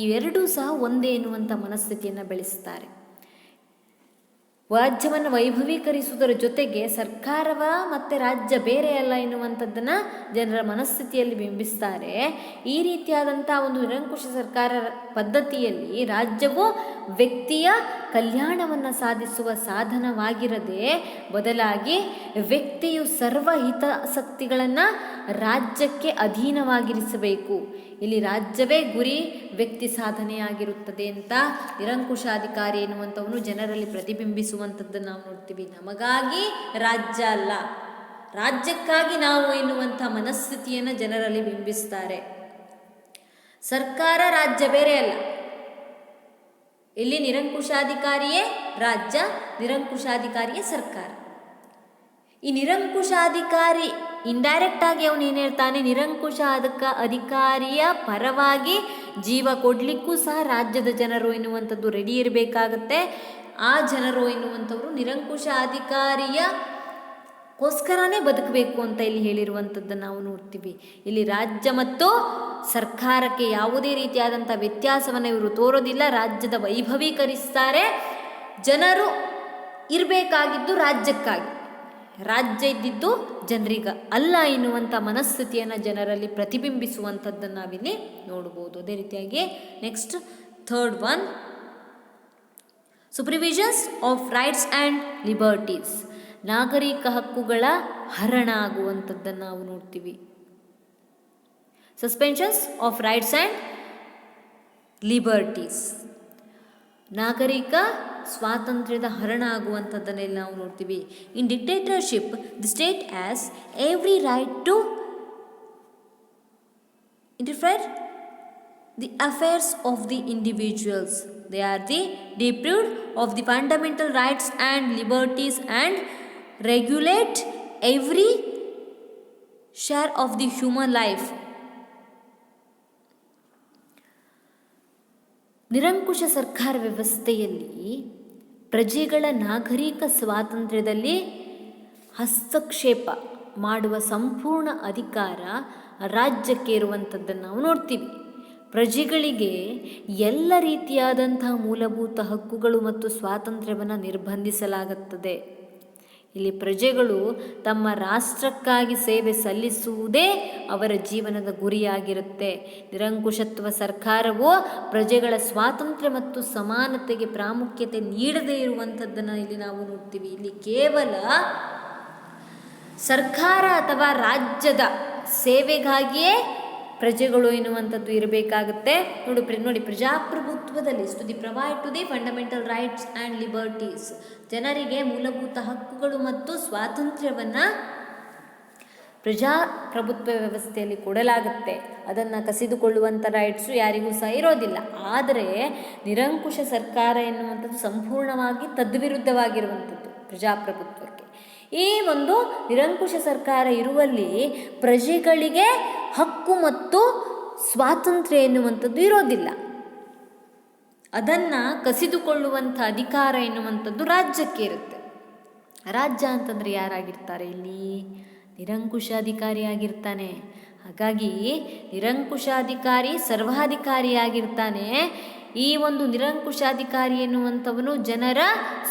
ಇವೆರಡೂ ಸಹ ಒಂದೇ ಎನ್ನುವಂಥ ಮನಸ್ಥಿತಿಯನ್ನು ಬೆಳೆಸ್ತಾರೆ. ರಾಜ್ಯವನ್ನು ವೈಭವೀಕರಿಸುವುದರ ಜೊತೆಗೆ ಸರ್ಕಾರವ ಮತ್ತು ರಾಜ್ಯ ಬೇರೆ ಅಲ್ಲ ಎನ್ನುವಂಥದ್ದನ್ನು ಜನರ ಮನಸ್ಥಿತಿಯಲ್ಲಿ ಬಿಂಬಿಸ್ತಾರೆ. ಈ ರೀತಿಯಾದಂಥ ಒಂದು ನಿರಂಕುಶ ಸರ್ಕಾರ ಪದ್ಧತಿಯಲ್ಲಿ ರಾಜ್ಯವು ವ್ಯಕ್ತಿಯ ಕಲ್ಯಾಣವನ್ನು ಸಾಧಿಸುವ ಸಾಧನವಾಗಿರದೆ ಬದಲಾಗಿ ವ್ಯಕ್ತಿಯು ಸರ್ವ ಹಿತಾಸಕ್ತಿಗಳನ್ನು ರಾಜ್ಯಕ್ಕೆ ಅಧೀನವಾಗಿರಿಸಬೇಕು. ಇಲ್ಲಿ ರಾಜ್ಯವೇ ಗುರಿ, ವ್ಯಕ್ತಿ ಸಾಧನೆಯಾಗಿರುತ್ತದೆ ಅಂತ ನಿರಂಕುಶಾಧಿಕಾರಿ ಎನ್ನುವಂಥವನು ಜನರಲ್ಲಿ ಪ್ರತಿಬಿಂಬಿಸುವಂಥದ್ದನ್ನು ನಾವು ನೋಡ್ತೀವಿ. ನಮಗಾಗಿ ರಾಜ್ಯ ಅಲ್ಲ, ರಾಜ್ಯಕ್ಕಾಗಿ ನಾವು ಎನ್ನುವಂಥ ಮನಸ್ಥಿತಿಯನ್ನು ಜನರಲ್ಲಿ ಬಿಂಬಿಸ್ತಾರೆ. ಸರ್ಕಾರ ರಾಜ್ಯ ಬೇರೆ ಅಲ್ಲ. ಇಲ್ಲಿ ನಿರಂಕುಶಾಧಿಕಾರಿಯೇ ರಾಜ್ಯ, ನಿರಂಕುಶಾಧಿಕಾರಿಯೇ ಸರ್ಕಾರ. ಈ ನಿರಂಕುಶಾಧಿಕಾರಿ ಇಂಡೈರೆಕ್ಟ್ ಆಗಿ ಅವನು ಏನು ಹೇಳ್ತಾನೆ, ಅಧಿಕಾರಿಯ ಪರವಾಗಿ ಜೀವ ಕೊಡಲಿಕ್ಕೂ ಸಹ ರಾಜ್ಯದ ಜನರು ಎನ್ನುವಂಥದ್ದು ರೆಡಿ ಇರಬೇಕಾಗತ್ತೆ. ಆ ಜನರು ಎನ್ನುವಂಥವ್ರು ನಿರಂಕುಶ ಅಧಿಕಾರಿಯಕ್ಕೋಸ್ಕರನೇ ಬದುಕಬೇಕು ಅಂತ ಇಲ್ಲಿ ಹೇಳಿರುವಂಥದ್ದನ್ನು ನಾವು ನೋಡ್ತೀವಿ. ಇಲ್ಲಿ ರಾಜ್ಯ ಮತ್ತು ಸರ್ಕಾರಕ್ಕೆ ಯಾವುದೇ ರೀತಿಯಾದಂಥ ವ್ಯತ್ಯಾಸವನ್ನು ಇವರು ತೋರೋದಿಲ್ಲ. ರಾಜ್ಯದ ವೈಭವೀಕರಿಸ್ತಾರೆ. ಜನರು ಇರಬೇಕಾಗಿದ್ದು ರಾಜ್ಯಕ್ಕಾಗಿ, ರಾಜ್ಯ ಇದ್ದಿದ್ದು ಜನರಿಗೆ ಅಲ್ಲ ಎನ್ನುವಂಥ ಮನಸ್ಥಿತಿಯನ್ನು ಜನರಲ್ಲಿ ಪ್ರತಿಬಿಂಬಿಸುವಂಥದ್ದನ್ನು ನಾವಿಲ್ಲಿ ನೋಡ್ಬೋದು. ಅದೇ ರೀತಿಯಾಗಿ next third one, supervisions of rights and liberties. ನಾಗರಿಕ ಹಕ್ಕುಗಳ ಹರಣ ಆಗುವಂಥದ್ದನ್ನು ನಾವು ನೋಡ್ತೀವಿ. Suspensions of rights and liberties, ನಾಗರಿಕ ಸ್ವಾತಂತ್ರ್ಯದ ಹರಣ ಆಗುವಂಥದ್ದನ್ನೆಲ್ಲ ನಾವು ನೋಡ್ತೀವಿ. In dictatorship the state has every right to interfere the affairs of the individuals. They are the deprived of the fundamental rights and liberties and regulate every share of the human life. ನಿರಂಕುಶ ಸರ್ಕಾರ ವ್ಯವಸ್ಥೆಯಲ್ಲಿ ಪ್ರಜೆಗಳ ನಾಗರಿಕ ಸ್ವಾತಂತ್ರ್ಯದಲ್ಲಿ ಹಸ್ತಕ್ಷೇಪ ಮಾಡುವ ಸಂಪೂರ್ಣ ಅಧಿಕಾರ ರಾಜ್ಯಕ್ಕೆ ಇರುವಂಥದ್ದನ್ನು ನಾವು ನೋಡ್ತೀವಿ. ಪ್ರಜೆಗಳಿಗೆ ಎಲ್ಲ ರೀತಿಯಾದಂಥ ಮೂಲಭೂತ ಹಕ್ಕುಗಳು ಮತ್ತು ಸ್ವಾತಂತ್ರ್ಯವನ್ನು ನಿರ್ಬಂಧಿಸಲಾಗುತ್ತದೆ. ಇಲ್ಲಿ ಪ್ರಜೆಗಳು ತಮ್ಮ ರಾಷ್ಟ್ರಕ್ಕಾಗಿ ಸೇವೆ ಸಲ್ಲಿಸುವುದೇ ಅವರ ಜೀವನದ ಗುರಿಯಾಗಿರುತ್ತೆ. ನಿರಂಕುಶತ್ವ ಸರ್ಕಾರವು ಪ್ರಜೆಗಳ ಸ್ವಾತಂತ್ರ್ಯ ಮತ್ತು ಸಮಾನತೆಗೆ ಪ್ರಾಮುಖ್ಯತೆ ನೀಡದೇ ಇರುವಂಥದ್ದನ್ನು ಇಲ್ಲಿ ನಾವು ನೋಡ್ತೀವಿ. ಇಲ್ಲಿ ಕೇವಲ ಸರ್ಕಾರ ಅಥವಾ ರಾಜ್ಯದ ಸೇವೆಗಾಗಿಯೇ ಪ್ರಜೆಗಳು ಎನ್ನುವಂಥದ್ದು ಇರಬೇಕಾಗುತ್ತೆ. ನೋಡಿ ಪ್ರಜಾಪ್ರಭುತ್ವದಲ್ಲಿ to the provide to the fundamental rights and liberties, ಜನರಿಗೆ ಮೂಲಭೂತ ಹಕ್ಕುಗಳು ಮತ್ತು ಸ್ವಾತಂತ್ರ್ಯವನ್ನು ಪ್ರಜಾಪ್ರಭುತ್ವ ವ್ಯವಸ್ಥೆಯಲ್ಲಿ ಕೊಡಲಾಗುತ್ತೆ. ಅದನ್ನು ಕಸಿದುಕೊಳ್ಳುವಂಥ ರೈಟ್ಸು ಯಾರಿಗೂ ಸಹ ಇರೋದಿಲ್ಲ. ಆದರೆ ನಿರಂಕುಶ ಸರ್ಕಾರ ಎನ್ನುವಂಥದ್ದು ಸಂಪೂರ್ಣವಾಗಿ ತದ್ವಿರುದ್ಧವಾಗಿರುವಂಥದ್ದು ಪ್ರಜಾಪ್ರಭುತ್ವಕ್ಕೆ. ಈ ಒಂದು ನಿರಂಕುಶ ಸರ್ಕಾರ ಇರುವಲ್ಲಿ ಪ್ರಜೆಗಳಿಗೆ ಹಕ್ಕು ಮತ್ತು ಸ್ವಾತಂತ್ರ್ಯ ಎನ್ನುವಂಥದ್ದು ಇರೋದಿಲ್ಲ. ಅದನ್ನು ಕಸಿದುಕೊಳ್ಳುವಂಥ ಅಧಿಕಾರ ಎನ್ನುವಂಥದ್ದು ರಾಜ್ಯಕ್ಕೆ ಇರುತ್ತೆ. ರಾಜ್ಯ ಅಂತಂದರೆ ಯಾರಾಗಿರ್ತಾರೆ? ಇಲ್ಲಿ ನಿರಂಕುಶಾಧಿಕಾರಿಯಾಗಿರ್ತಾನೆ. ಹಾಗಾಗಿ ನಿರಂಕುಶಾಧಿಕಾರಿ ಸರ್ವಾಧಿಕಾರಿಯಾಗಿರ್ತಾನೆ. ಈ ಒಂದು ನಿರಂಕುಶಾಧಿಕಾರಿ ಎನ್ನುವಂಥವನು ಜನರ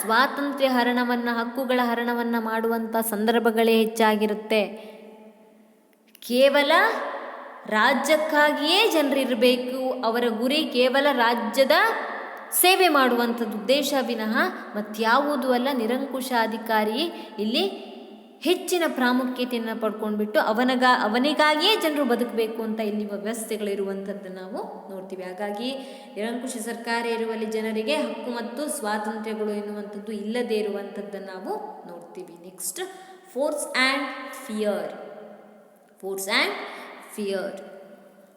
ಸ್ವಾತಂತ್ರ್ಯ ಹರಣವನ್ನು, ಹಕ್ಕುಗಳ ಹರಣವನ್ನು ಮಾಡುವಂಥ ಸಂದರ್ಭಗಳೇ ಹೆಚ್ಚಾಗಿರುತ್ತೆ. ಕೇವಲ ರಾಜ್ಯಕ್ಕಾಗಿಯೇ ಜನರಿರಬೇಕು, ಅವರ ಗುರಿ ಕೇವಲ ರಾಜ್ಯದ ಸೇವೆ ಮಾಡುವಂಥದ್ದು ಉದ್ದೇಶ ವಿನಃ ಮತ್ಯಾವುದೂ ಅಲ್ಲ. ನಿರಂಕುಶಾಧಿಕಾರಿ ಇಲ್ಲಿ ಹೆಚ್ಚಿನ ಪ್ರಾಮುಖ್ಯತೆಯನ್ನು ಪಡ್ಕೊಂಡ್ಬಿಟ್ಟು ಅವನಿಗಾಗಿಯೇ ಜನರು ಬದುಕಬೇಕು ಅಂತ ಇಲ್ಲಿ ವ್ಯವಸ್ಥೆಗಳಿರುವಂಥದ್ದನ್ನು ನಾವು ನೋಡ್ತೀವಿ. ಹಾಗಾಗಿ ನಿರಂಕುಶ ಸರ್ಕಾರ ಇರುವಲ್ಲಿ ಜನರಿಗೆ ಹಕ್ಕು ಮತ್ತು ಸ್ವಾತಂತ್ರ್ಯಗಳು ಎನ್ನುವಂಥದ್ದು ಇಲ್ಲದೇ ಇರುವಂಥದ್ದನ್ನು ನಾವು ನೋಡ್ತೀವಿ. Next, force and fear. Force and fear,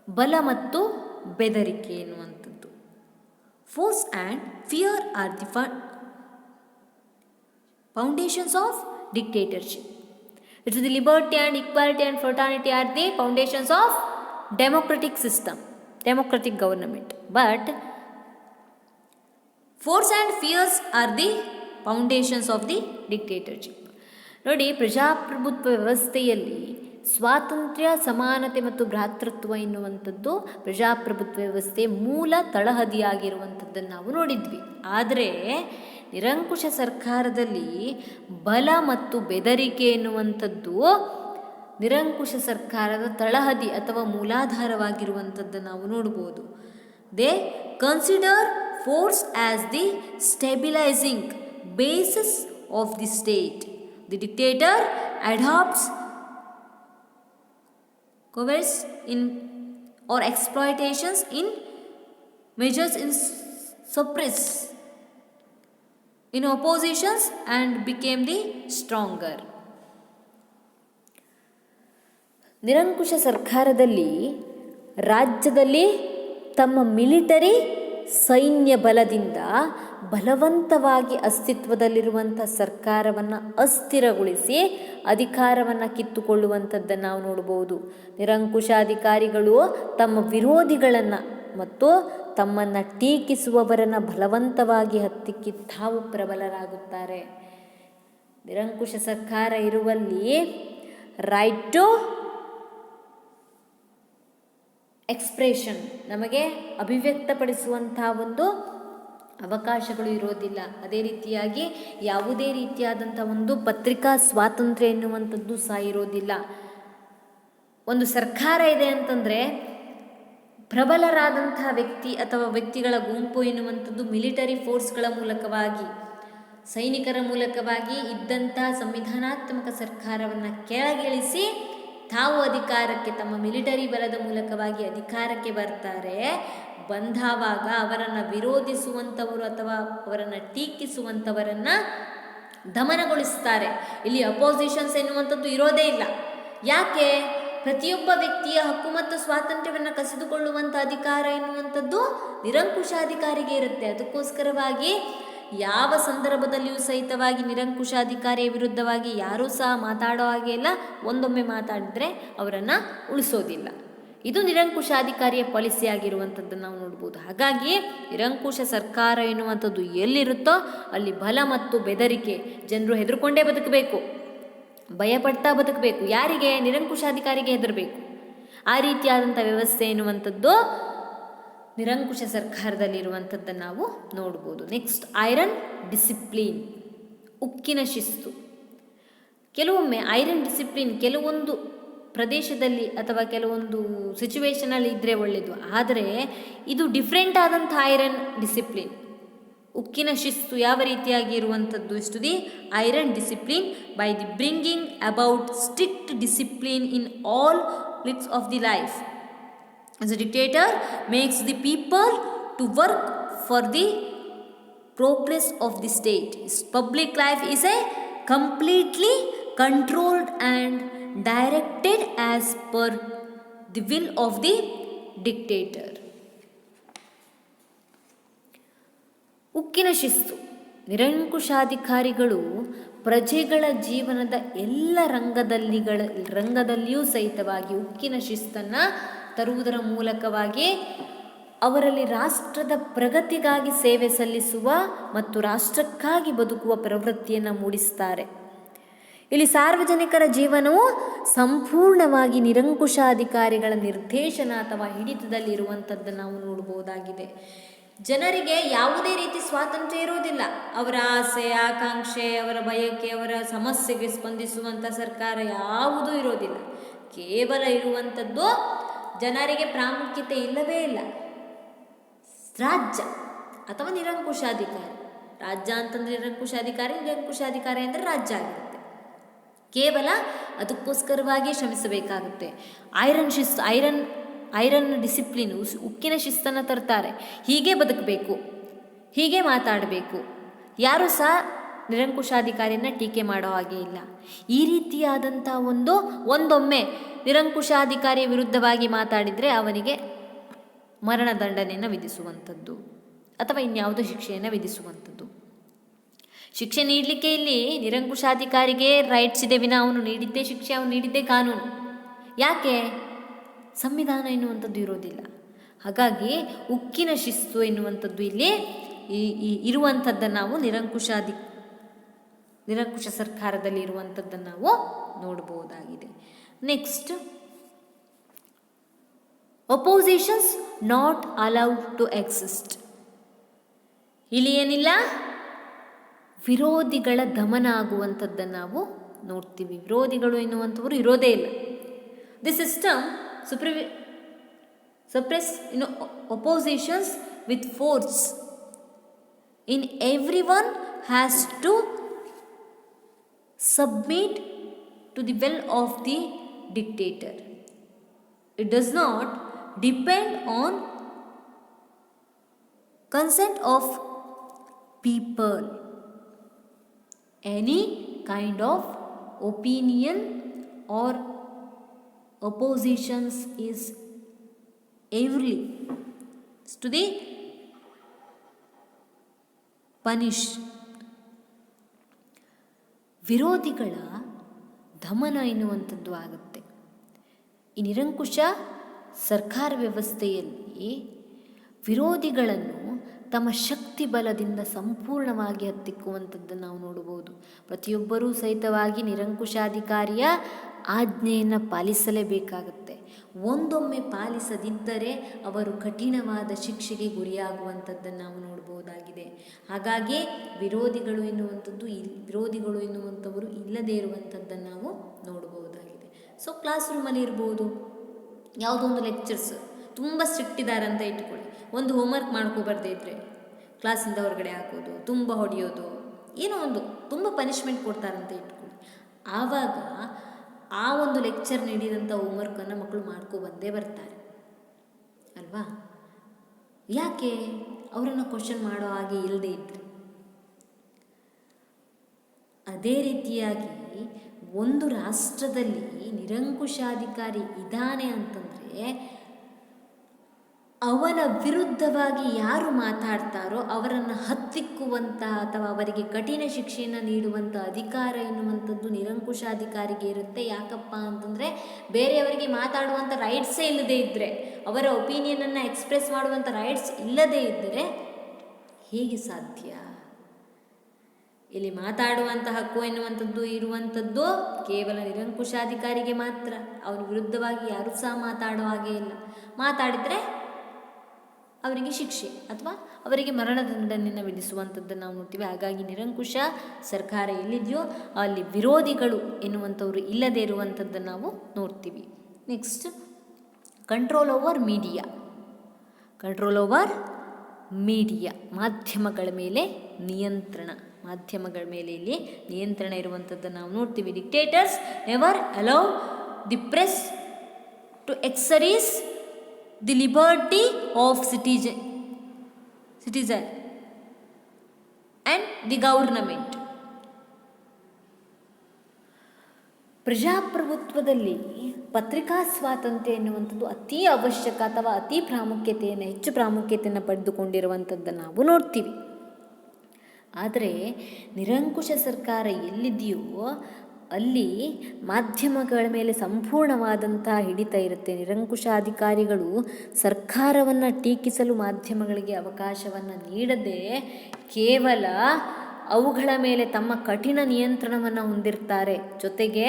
ಬಲ ಮತ್ತು ಬೆದರಿಕೆ ಎನ್ನುವಂಥದ್ದು. Force and fear R the foundations of dictatorship. It is the liberty and equality and fraternity are the foundations of democratic system, democratic government. But force and fears are the foundations of the dictatorship. ನೋಡಿ, ಪ್ರಜಾಪ್ರಭುತ್ವ ವ್ಯವಸ್ಥೆಯಲ್ಲಿ ಸ್ವಾತಂತ್ರ್ಯ, ಸಮಾನತೆ ಮತ್ತು ಭ್ರಾತೃತ್ವ ಎನ್ನುವಂಥದ್ದು ಪ್ರಜಾಪ್ರಭುತ್ವ ವ್ಯವಸ್ಥೆಯ ಮೂಲ ತಳಹದಿಯಾಗಿರುವಂಥದ್ದನ್ನು ನಾವು ನೋಡಿದ್ವಿ. ಆದರೆ ನಿರಂಕುಶ ಸರ್ಕಾರದಲ್ಲಿ ಬಲ ಮತ್ತು ಬೆದರಿಕೆ ಎನ್ನುವಂಥದ್ದು ನಿರಂಕುಶ ಸರ್ಕಾರದ ತಳಹದಿ ಅಥವಾ ಮೂಲಾಧಾರವಾಗಿರುವಂಥದ್ದನ್ನು ನಾವು ನೋಡ್ಬೋದು. They consider force as the stabilising basis of the state. The dictator adapts coerce in or exploitations in measures in suppress in oppositions and became the stronger. ನಿರಂಕುಶ ಸರ್ಕಾರದಲ್ಲಿ ರಾಜ್ಯದಲ್ಲಿ ತಮ್ಮ ಮಿಲಿಟರಿ ಸೈನ್ಯ ಬಲದಿಂದ ಬಲವಂತವಾಗಿ ಅಸ್ತಿತ್ವದಲ್ಲಿರುವಂಥ ಸರ್ಕಾರವನ್ನು ಅಸ್ಥಿರಗೊಳಿಸಿ ಅಧಿಕಾರವನ್ನು ಕಿತ್ತುಕೊಳ್ಳುವಂಥದ್ದನ್ನು ನಾವು ನೋಡ್ಬೋದು. ನಿರಂಕುಶಾಧಿಕಾರಿಗಳು ತಮ್ಮ ವಿರೋಧಿಗಳನ್ನು ಮತ್ತು ತಮ್ಮನ್ನು ಟೀಕಿಸುವವರನ್ನು ಬಲವಂತವಾಗಿ ಹತ್ತಿಕ್ಕಿ ತಾವು ಪ್ರಬಲರಾಗುತ್ತಾರೆ. ನಿರಂಕುಶ ಸರ್ಕಾರ ಇರುವಲ್ಲಿ ರೈಟ್ ಟು ಎಕ್ಸ್ಪ್ರೆಷನ್, ನಮಗೆ ಅಭಿವ್ಯಕ್ತಪಡಿಸುವಂಥ ಒಂದು ಅವಕಾಶಗಳು ಇರೋದಿಲ್ಲ. ಅದೇ ರೀತಿಯಾಗಿ ಯಾವುದೇ ರೀತಿಯಾದಂಥ ಒಂದು ಪತ್ರಿಕಾ ಸ್ವಾತಂತ್ರ್ಯ ಎನ್ನುವಂಥದ್ದು ಸಹ ಇರೋದಿಲ್ಲ. ಒಂದು ಸರ್ಕಾರ ಇದೆ ಅಂತಂದರೆ ಪ್ರಬಲರಾದಂಥ ವ್ಯಕ್ತಿ ಅಥವಾ ವ್ಯಕ್ತಿಗಳ ಗುಂಪು ಎನ್ನುವಂಥದ್ದು ಮಿಲಿಟರಿ ಫೋರ್ಸ್ಗಳ ಮೂಲಕವಾಗಿ, ಸೈನಿಕರ ಮೂಲಕವಾಗಿ ಇದ್ದಂಥ ಸಂವಿಧಾನಾತ್ಮಕ ಸರ್ಕಾರವನ್ನು ಕೆಳಗಿಳಿಸಿ ತಾವು ಅಧಿಕಾರಕ್ಕೆ, ತಮ್ಮ ಮಿಲಿಟರಿ ಬಲದ ಮೂಲಕವಾಗಿ ಅಧಿಕಾರಕ್ಕೆ ಬರ್ತಾರೆ. ಬಂದಾವಾಗ ಅವರನ್ನು ವಿರೋಧಿಸುವಂಥವರು ಅಥವಾ ಅವರನ್ನು ಟೀಕಿಸುವಂಥವರನ್ನು ದಮನಗೊಳಿಸ್ತಾರೆ. ಇಲ್ಲಿ ಅಪೋಸಿಷನ್ಸ್ ಎನ್ನುವಂಥದ್ದು ಇರೋದೇ ಇಲ್ಲ. ಯಾಕೆ? ಪ್ರತಿಯೊಬ್ಬ ವ್ಯಕ್ತಿಯ ಹಕ್ಕು ಮತ್ತು ಸ್ವಾತಂತ್ರ್ಯವನ್ನು ಕಸಿದುಕೊಳ್ಳುವಂಥ ಅಧಿಕಾರ ಎನ್ನುವಂಥದ್ದು ನಿರಂಕುಶಾಧಿಕಾರಿಗೆ ಇರುತ್ತೆ. ಅದಕ್ಕೋಸ್ಕರವಾಗಿ ಯಾವ ಸಂದರ್ಭದಲ್ಲಿಯೂ ಸಹಿತವಾಗಿ ನಿರಂಕುಶಾಧಿಕಾರಿಯ ವಿರುದ್ಧವಾಗಿ ಯಾರೂ ಸಹ ಮಾತಾಡೋ ಹಾಗೆ ಇಲ್ಲ. ಒಂದೊಮ್ಮೆ ಮಾತಾಡಿದ್ರೆ ಅವರನ್ನು ಉಳಿಸೋದಿಲ್ಲ. ಇದು ನಿರಂಕುಶಾಧಿಕಾರಿಯ ಪಾಲಿಸಿ ಆಗಿರುವಂಥದ್ದನ್ನು ನಾವು ನೋಡ್ಬೋದು. ಹಾಗಾಗಿ ನಿರಂಕುಶ ಸರ್ಕಾರ ಎನ್ನುವಂಥದ್ದು ಎಲ್ಲಿರುತ್ತೋ ಅಲ್ಲಿ ಬಲ ಮತ್ತು ಬೆದರಿಕೆ, ಜನರು ಹೆದರ್ಕೊಂಡೇ ಬದುಕಬೇಕು, ಭಯಪಡ್ತಾ ಬದುಕಬೇಕು. ಯಾರಿಗೆ? ನಿರಂಕುಶಾಧಿಕಾರಿಗೆ ಹೆದರಬೇಕು. ಆ ರೀತಿಯಾದಂಥ ವ್ಯವಸ್ಥೆ ಎನ್ನುವಂಥದ್ದು ನಿರಂಕುಶ ಸರ್ಕಾರದಲ್ಲಿರುವಂಥದ್ದನ್ನು ನಾವು ನೋಡ್ಬೋದು. ನೆಕ್ಸ್ಟ್, ಐರನ್ ಡಿಸಿಪ್ಲಿನ್, ಉಕ್ಕಿನ ಶಿಸ್ತು. ಕೆಲವೊಮ್ಮೆ ಐರನ್ ಡಿಸಿಪ್ಲಿನ್ ಕೆಲವೊಂದು ಪ್ರದೇಶದಲ್ಲಿ ಅಥವಾ ಕೆಲವೊಂದು ಸಿಚುವೇಶನಲ್ಲಿ ಇದ್ದರೆ ಒಳ್ಳೆಯದು. ಆದರೆ ಇದು ಡಿಫ್ರೆಂಟ್ ಆದಂಥ ಐರನ್ ಡಿಸಿಪ್ಲಿನ್, ಉಕ್ಕಿನ ಶಿಸ್ತು ಯಾವ ರೀತಿಯಾಗಿ ಇರುವಂಥದ್ದು ಇಷ್ಟು the iron discipline by the bringing about strict discipline in all ಲಿಟ್ಸ್ of the life. As a dictator makes the people to work for the progress of the state. His public life is a completely controlled and directed as per the will of the dictator. ಉಕ್ಕಿನ ಶಿಸ್ತು. ನಿರಂಕುಶಾಧಿಕಾರಿಗಳು ಪ್ರಜೆಗಳ ಜೀವನದ ಎಲ್ಲ ರಂಗದಲ್ಲಿಯೂ ಸಹಿತವಾಗಿ ಉಕ್ಕಿನ ಶಿಸ್ತನ್ನು ತರುವುದರ ಮೂಲಕವಾಗಿ ಅವರಲ್ಲಿ ರಾಷ್ಟ್ರದ ಪ್ರಗತಿಗಾಗಿ ಸೇವೆ ಸಲ್ಲಿಸುವ ಮತ್ತು ರಾಷ್ಟ್ರಕ್ಕಾಗಿ ಬದುಕುವ ಪ್ರವೃತ್ತಿಯನ್ನು ಮೂಡಿಸ್ತಾರೆ. ಇಲ್ಲಿ ಸಾರ್ವಜನಿಕರ ಜೀವನವು ಸಂಪೂರ್ಣವಾಗಿ ನಿರಂಕುಶಾಧಿಕಾರಿಗಳ ನಿರ್ದೇಶನ ಅಥವಾ ಹಿಡಿತದಲ್ಲಿರುವಂಥದ್ದನ್ನು ನಾವು ನೋಡಬಹುದಾಗಿದೆ. ಜನರಿಗೆ ಯಾವುದೇ ರೀತಿ ಸ್ವಾತಂತ್ರ್ಯ ಇರೋದಿಲ್ಲ. ಅವರ ಆಸೆ, ಆಕಾಂಕ್ಷೆ, ಅವರ ಬಯಕೆ, ಅವರ ಸಮಸ್ಯೆಗೆ ಸ್ಪಂದಿಸುವಂಥ ಸರ್ಕಾರ ಯಾವುದೂ ಇರೋದಿಲ್ಲ. ಕೇವಲ ಇರುವಂಥದ್ದು ಜನರಿಗೆ ಪ್ರಾಮುಖ್ಯತೆ ಇಲ್ಲವೇ ಇಲ್ಲ. ರಾಜ್ಯ ಅಥವಾ ನಿರಂಕುಶಾಧಿಕಾರಿ. ರಾಜ್ಯ ಅಂತಂದರೆ ನಿರಂಕುಶಾಧಿಕಾರಿ, ನಿರಂಕುಶಾಧಿಕಾರಿ ಅಂದರೆ ರಾಜ್ಯ ಆಗಿರುತ್ತೆ. ಕೇವಲ ಅದಕ್ಕೋಸ್ಕರವಾಗಿ ಶ್ರಮಿಸಬೇಕಾಗುತ್ತೆ. ಐರನ್ ಡಿಸಿಪ್ಲಿನ್, ಉಕ್ಕಿನ ಶಿಸ್ತನ್ನು ತರ್ತಾರೆ. ಹೀಗೆ ಬದುಕಬೇಕು, ಹೀಗೆ ಮಾತಾಡಬೇಕು, ಯಾರೂ ಸಹ ನಿರಂಕುಶಾಧಿಕಾರಿಯನ್ನು ಟೀಕೆ ಮಾಡೋ ಹಾಗೆ ಇಲ್ಲ. ಈ ರೀತಿಯಾದಂಥ ಒಂದೊಮ್ಮೆ ನಿರಂಕುಶಾಧಿಕಾರಿಯ ವಿರುದ್ಧವಾಗಿ ಮಾತಾಡಿದರೆ ಅವನಿಗೆ ಮರಣದಂಡನೆಯನ್ನು ವಿಧಿಸುವಂಥದ್ದು ಅಥವಾ ಇನ್ಯಾವುದೋ ಶಿಕ್ಷೆಯನ್ನು ವಿಧಿಸುವಂಥದ್ದು. ಶಿಕ್ಷೆ ನೀಡಲಿಕ್ಕೆ ಇಲ್ಲಿ ನಿರಂಕುಶಾಧಿಕಾರಿಗೆ ರೈಟ್ಸ್ ಇದೆ ವಿನ ಅವನು ನೀಡಿದ್ದೇ ಶಿಕ್ಷೆ, ಅವನು ನೀಡಿದ್ದೇ ಕಾನೂನು. ಯಾಕೆ? ಸಂವಿಧಾನ ಎನ್ನುವಂಥದ್ದು ಇರೋದಿಲ್ಲ. ಹಾಗಾಗಿ ಉಕ್ಕಿನ ಶಿಸ್ತು ಎನ್ನುವಂಥದ್ದು ಇಲ್ಲಿ ಇರುವಂಥದ್ದನ್ನು ನಾವು ನಿರಂಕುಶ ಸರ್ಕಾರದಲ್ಲಿ ಇರುವಂಥದ್ದನ್ನು ನಾವು ನೋಡಬಹುದಾಗಿದೆ. Next, oppositions not allowed to exist. ಇಲ್ಲಿ ಏನಿಲ್ಲ, ವಿರೋಧಿಗಳ ದಮನ ಆಗುವಂಥದ್ದನ್ನು ನಾವು ನೋಡ್ತೀವಿ. ವಿರೋಧಿಗಳು ಎನ್ನುವಂಥವರು ಇರೋದೇ ಇಲ್ಲ. The system suppress oppositions with force. In everyone has to submit to the will of the dictator. It does not depend on consent of people. Any kind of opinion or oppositions is everly to the punish. ವಿರೋಧಿಗಳ ದಮನ ಎನ್ನುವಂಥದ್ದು ಆಗುತ್ತೆ. ಈ ನಿರಂಕುಶ ಸರ್ಕಾರ ವ್ಯವಸ್ಥೆಯಲ್ಲಿ ವಿರೋಧಿಗಳನ್ನು ತಮ್ಮ ಶಕ್ತಿ ಬಲದಿಂದ ಸಂಪೂರ್ಣವಾಗಿ ಹತ್ತಿಕ್ಕುವಂಥದ್ದನ್ನು ನಾವು ನೋಡಬಹುದು. ಪ್ರತಿಯೊಬ್ಬರೂ ಸಹಿತವಾಗಿ ನಿರಂಕುಶಾಧಿಕಾರಿಯ ಆಜ್ಞೆಯನ್ನು ಪಾಲಿಸಲೇಬೇಕಾಗುತ್ತೆ. ಒಂದೊಮ್ಮೆ ಪಾಲಿಸದಿದ್ದರೆ ಅವರು ಕಠಿಣವಾದ ಶಿಕ್ಷೆಗೆ ಗುರಿಯಾಗುವಂಥದ್ದನ್ನು ನಾವು ನೋಡಬಹುದಾಗಿದೆ. ಹಾಗಾಗಿ ವಿರೋಧಿಗಳು ಎನ್ನುವಂಥವರು ಇಲ್ಲದೇ ಇರುವಂಥದ್ದನ್ನು ನಾವು ನೋಡಬಹುದಾಗಿದೆ. ಸೊ ಕ್ಲಾಸ್ ರೂಮಲ್ಲಿ ಇರ್ಬೋದು, ಯಾವುದೋ ಒಂದು ಲೆಕ್ಚರ್ಸ್ ತುಂಬ ಸ್ಟ್ರಿಕ್ಟ್ ಇದ್ದಾರೆ ಅಂತ ಇಟ್ಕೊಳ್ಳಿ, ಒಂದು ಹೋಮ್ವರ್ಕ್ ಮಾಡ್ಕೊಬಾರ್ದೇ ಇದ್ದರೆ ಕ್ಲಾಸಿಂದ ಹೊರಗಡೆ ಹಾಕೋದು, ತುಂಬ ಹೊಡೆಯೋದು, ಏನೋ ಒಂದು ತುಂಬ ಪನಿಷ್ಮೆಂಟ್ ಕೊಡ್ತಾರಂತ ಇಟ್ಕೊಳ್ಳಿ. ಆವಾಗ ಆ ಒಂದು ಲೆಕ್ಚರ್ ನೀಡಿದಂಥ ಹೋಮ್ವರ್ಕನ್ನು ಮಕ್ಕಳು ಬಂದೇ ಬರ್ತಾರೆ ಅಲ್ವಾ? ಯಾಕೆ? ಅವರನ್ನು ಕ್ವಶನ್ ಮಾಡೋ ಹಾಗೆ ಇಲ್ಲದೆ ಇದ್ದರೆ. ಅದೇ ರೀತಿಯಾಗಿ ಒಂದು ರಾಷ್ಟ್ರದಲ್ಲಿ ನಿರಂಕುಶಾಧಿಕಾರಿ ಇದ್ದಾನೆ ಅಂತಂದರೆ ಅವನ ವಿರುದ್ಧವಾಗಿ ಯಾರು ಮಾತಾಡ್ತಾರೋ ಅವರನ್ನು ಹತ್ತಿಕ್ಕುವಂಥ ಅಥವಾ ಅವರಿಗೆ ಕಠಿಣ ಶಿಕ್ಷೆಯನ್ನು ನೀಡುವಂಥ ಅಧಿಕಾರ ಎನ್ನುವಂಥದ್ದು ನಿರಂಕುಶಾಧಿಕಾರಿಗೆ ಇರುತ್ತೆ. ಯಾಕಪ್ಪ ಅಂತಂದರೆ ಬೇರೆಯವರಿಗೆ ಮಾತಾಡುವಂಥ ರೈಟ್ಸೇ ಇಲ್ಲದೇ ಇದ್ದರೆ, ಅವರ ಒಪಿನಿಯನನ್ನು ಎಕ್ಸ್ಪ್ರೆಸ್ ಮಾಡುವಂಥ ರೈಟ್ಸ್ ಇಲ್ಲದೇ ಇದ್ದರೆ ಹೇಗೆ ಸಾಧ್ಯ? ಇಲ್ಲಿ ಮಾತಾಡುವಂಥ ಹಕ್ಕು ಎನ್ನುವಂಥದ್ದು ಇರುವಂಥದ್ದು ಕೇವಲ ನಿರಂಕುಶಾಧಿಕಾರಿಗೆ ಮಾತ್ರ. ಅವನ ವಿರುದ್ಧವಾಗಿ ಯಾರೂ ಸಹ ಮಾತಾಡೋ ಹಾಗೆ ಇಲ್ಲ. ಮಾತಾಡಿದರೆ ಅವರಿಗೆ ಶಿಕ್ಷೆ ಅಥವಾ ಅವರಿಗೆ ಮರಣದಂಡನೆಯನ್ನು ವಿಧಿಸುವಂಥದ್ದನ್ನು ನಾವು ನೋಡ್ತೀವಿ. ಹಾಗಾಗಿ ನಿರಂಕುಶ ಸರ್ಕಾರ ಎಲ್ಲಿದೆಯೋ ಅಲ್ಲಿ ವಿರೋಧಿಗಳು ಎನ್ನುವಂಥವ್ರು ಇಲ್ಲದೇ ಇರುವಂಥದ್ದನ್ನು ನಾವು ನೋಡ್ತೀವಿ. Next, control over media. ಮಾಧ್ಯಮಗಳ ಮೇಲೆ ನಿಯಂತ್ರಣ. ಮಾಧ್ಯಮಗಳ ಮೇಲೆ ಇಲ್ಲಿ ನಿಯಂತ್ರಣ ಇರುವಂಥದ್ದನ್ನು ನಾವು ನೋಡ್ತೀವಿ. Dictators never allow the press to exercise the liberty of citizen and the government. ಪ್ರಜಾಪ್ರಭುತ್ವದಲ್ಲಿ ಪತ್ರಿಕಾ ಸ್ವಾತಂತ್ರ್ಯ ಎನ್ನುವಂಥದ್ದು ಅತಿ ಅವಶ್ಯಕ ಅಥವಾ ಹೆಚ್ಚು ಪ್ರಾಮುಖ್ಯತೆಯನ್ನು ಪಡೆದುಕೊಂಡಿರುವಂಥದ್ದನ್ನು ನಾವು ನೋಡ್ತೀವಿ. ಆದರೆ ನಿರಂಕುಶ ಸರ್ಕಾರ ಎಲ್ಲಿದೆಯೋ ಅಲ್ಲಿ ಮಾಧ್ಯಮಗಳ ಮೇಲೆ ಸಂಪೂರ್ಣವಾದಂಥ ಹಿಡಿತ ಇರುತ್ತೆ. ನಿರಂಕುಶಾಧಿಕಾರಿಗಳು ಸರ್ಕಾರವನ್ನು ಟೀಕಿಸಲು ಮಾಧ್ಯಮಗಳಿಗೆ ಅವಕಾಶವನ್ನು ನೀಡದೆ ಕೇವಲ ಅವುಗಳ ಮೇಲೆ ತಮ್ಮ ಕಠಿಣ ನಿಯಂತ್ರಣವನ್ನು ಹೊಂದಿರ್ತಾರೆ. ಜೊತೆಗೆ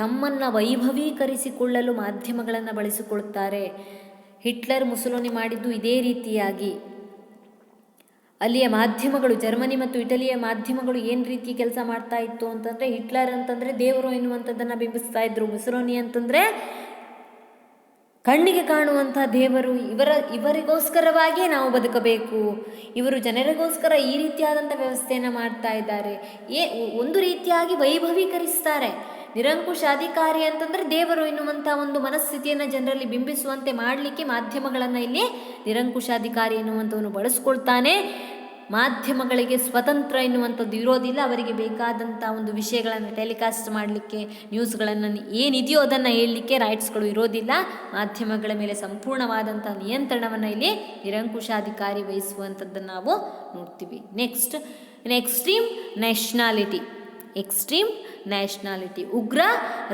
ತಮ್ಮನ್ನು ವೈಭವೀಕರಿಸಿಕೊಳ್ಳಲು ಮಾಧ್ಯಮಗಳನ್ನು ಬಳಸಿಕೊಳ್ಳುತ್ತಾರೆ. ಹಿಟ್ಲರ್, ಮುಸೋಲಿನಿ ಮಾಡಿದ್ದು ಇದೇ ರೀತಿಯಾಗಿ. ಅಲ್ಲಿಯ ಮಾಧ್ಯಮಗಳು, ಜರ್ಮನಿ ಮತ್ತು ಇಟಲಿಯ ಮಾಧ್ಯಮಗಳು ಏನು ರೀತಿ ಕೆಲಸ ಮಾಡ್ತಾ ಇತ್ತು ಅಂತಂದರೆ, ಹಿಟ್ಲರ್ ಅಂತಂದರೆ ದೇವರು ಎನ್ನುವಂಥದ್ದನ್ನು ಬಿಂಬಿಸ್ತಾ ಇದ್ರು, ಮುಸೋಲಿನಿ ಅಂತಂದರೆ ಕಣ್ಣಿಗೆ ಕಾಣುವಂಥ ದೇವರು ಇವರಿಗೋಸ್ಕರವಾಗಿಯೇ ನಾವು ಬದುಕಬೇಕು, ಇವರು ಜನರಿಗೋಸ್ಕರ ಈ ರೀತಿಯಾದಂಥ ವ್ಯವಸ್ಥೆಯನ್ನು ಮಾಡ್ತಾ ಇದ್ದಾರೆ, ಒಂದು ರೀತಿಯಾಗಿ ವೈಭವೀಕರಿಸ್ತಾರೆ. ನಿರಂಕುಶ ಅಧಿಕಾರಿ ಅಂತಂದರೆ ದೇವರು ಎನ್ನುವಂಥ ಒಂದು ಮನಸ್ಥಿತಿಯನ್ನು ಜನರಲ್ಲಿ ಬಿಂಬಿಸುವಂತೆ ಮಾಡಲಿಕ್ಕೆ ಮಾಧ್ಯಮಗಳನ್ನು ಇಲ್ಲಿ ನಿರಂಕುಶಾಧಿಕಾರಿ ಎನ್ನುವಂಥವನು ಬಳಸ್ಕೊಳ್ತಾನೆ. ಮಾಧ್ಯಮಗಳಿಗೆ ಸ್ವತಂತ್ರ ಎನ್ನುವಂಥದ್ದು ಇರೋದಿಲ್ಲ. ಅವರಿಗೆ ಬೇಕಾದಂಥ ಒಂದು ವಿಷಯಗಳನ್ನು ಟೆಲಿಕಾಸ್ಟ್ ಮಾಡಲಿಕ್ಕೆ, ನ್ಯೂಸ್ಗಳನ್ನು ಏನಿದೆಯೋ ಅದನ್ನು ಹೇಳಲಿಕ್ಕೆ ರೈಟ್ಸ್ಗಳು ಇರೋದಿಲ್ಲ. ಮಾಧ್ಯಮಗಳ ಮೇಲೆ ಸಂಪೂರ್ಣವಾದಂಥ ನಿಯಂತ್ರಣವನ್ನು ಇಲ್ಲಿ ನಿರಂಕುಶಾಧಿಕಾರಿ ವಹಿಸುವಂಥದ್ದನ್ನು ನಾವು ನೋಡ್ತೀವಿ. ನೆಕ್ಸ್ಟ್, ಎಕ್ಸ್ಟ್ರೀಮ್ ನ್ಯಾಷನಾಲಿಟಿ, ಉಗ್ರ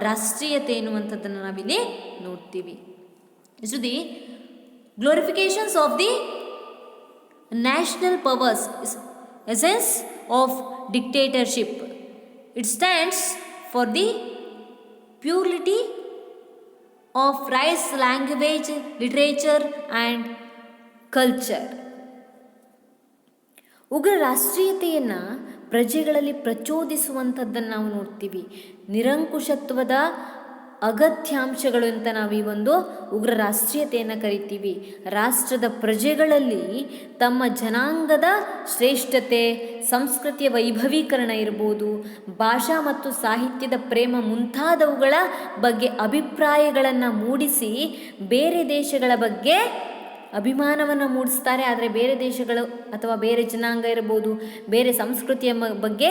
ರಾಷ್ಟ್ರೀಯತೆ ಎನ್ನುವಂಥದ್ದನ್ನು ನಾವಿಲ್ಲಿ ನೋಡ್ತೀವಿ. So the glorifications of the national powers is essence of dictatorship. It stands for the purity of rights, language, literature and culture. ಉಗ್ರ ರಾಷ್ಟ್ರೀಯತೆಯನ್ನು ಪ್ರಜೆಗಳಲ್ಲಿ ಪ್ರಚೋದಿಸುವಂಥದ್ದನ್ನು ನಾವು ನೋಡ್ತೀವಿ. ನಿರಂಕುಶತ್ವದ ಅಗತ್ಯಾಂಶಗಳು ಅಂತ ನಾವು ಈ ಒಂದು ಉಗ್ರ ರಾಷ್ಟ್ರೀಯತೆಯನ್ನು ಕರಿತೀವಿ. ರಾಷ್ಟ್ರದ ಪ್ರಜೆಗಳಲ್ಲಿ ತಮ್ಮ ಜನಾಂಗದ ಶ್ರೇಷ್ಠತೆ, ಸಂಸ್ಕೃತಿಯ ವೈಭವೀಕರಣ ಇರ್ಬೋದು, ಭಾಷಾ ಮತ್ತು ಸಾಹಿತ್ಯದ ಪ್ರೇಮ ಮುಂತಾದವುಗಳ ಬಗ್ಗೆ ಅಭಿಪ್ರಾಯಗಳನ್ನು ಮೂಡಿಸಿ ಬೇರೆ ದೇಶಗಳ ಬಗ್ಗೆ ಅಭಿಮಾನವನ್ನು ಮೂಡಿಸ್ತಾರೆ. ಆದರೆ ಬೇರೆ ದೇಶಗಳು ಅಥವಾ ಬೇರೆ ಜನಾಂಗ ಇರ್ಬೋದು, ಬೇರೆ ಸಂಸ್ಕೃತಿಯ ಬಗ್ಗೆ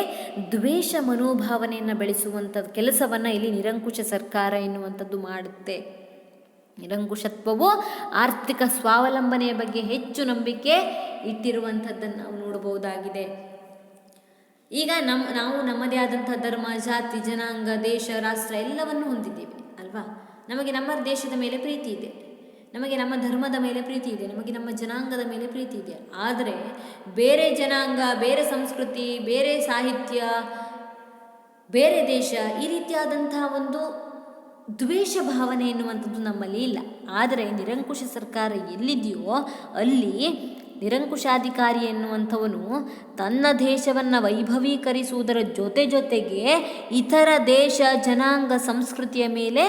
ದ್ವೇಷ ಮನೋಭಾವನೆಯನ್ನು ಬೆಳೆಸುವಂಥ ಕೆಲಸವನ್ನು ಇಲ್ಲಿ ನಿರಂಕುಶ ಸರ್ಕಾರ ಎನ್ನುವಂಥದ್ದು ಮಾಡುತ್ತೆ. ನಿರಂಕುಶತ್ವವು ಆರ್ಥಿಕ ಸ್ವಾವಲಂಬನೆಯ ಬಗ್ಗೆ ಹೆಚ್ಚು ನಂಬಿಕೆ ಇಟ್ಟಿರುವಂಥದ್ದನ್ನು ನಾವು ನೋಡಬಹುದಾಗಿದೆ. ಈಗ ನಾವು ನಮ್ಮದೇ ಆದಂಥ ಧರ್ಮ, ಜಾತಿ, ಜನಾಂಗ, ದೇಶ, ರಾಷ್ಟ್ರ ಎಲ್ಲವನ್ನು ಹೊಂದಿದ್ದೇವೆ ಅಲ್ವಾ. ನಮಗೆ ನಮ್ಮ ದೇಶದ ಮೇಲೆ ಪ್ರೀತಿ ಇದೆ, ನಮಗೆ ನಮ್ಮ ಧರ್ಮದ ಮೇಲೆ ಪ್ರೀತಿ ಇದೆ, ನಮಗೆ ನಮ್ಮ ಜನಾಂಗದ ಮೇಲೆ ಪ್ರೀತಿ ಇದೆ. ಆದರೆ ಬೇರೆ ಜನಾಂಗ, ಬೇರೆ ಸಂಸ್ಕೃತಿ, ಬೇರೆ ಸಾಹಿತ್ಯ, ಬೇರೆ ದೇಶ, ಈ ರೀತಿಯಾದಂತಹ ಒಂದು ದ್ವೇಷ ಭಾವನೆ ಎನ್ನುವಂಥದ್ದು ನಮ್ಮಲ್ಲಿ ಇಲ್ಲ. ಆದರೆ ನಿರಂಕುಶ ಸರ್ಕಾರ ಎಲ್ಲಿದೆಯೋ ಅಲ್ಲಿ ನಿರಂಕುಶಾಧಿಕಾರಿ ಎನ್ನುವಂಥವನು ತನ್ನ ದೇಶವನ್ನು ವೈಭವೀಕರಿಸುವುದರ ಜೊತೆಗೆ ಇತರ ದೇಶ, ಜನಾಂಗ, ಸಂಸ್ಕೃತಿಯ ಮೇಲೆ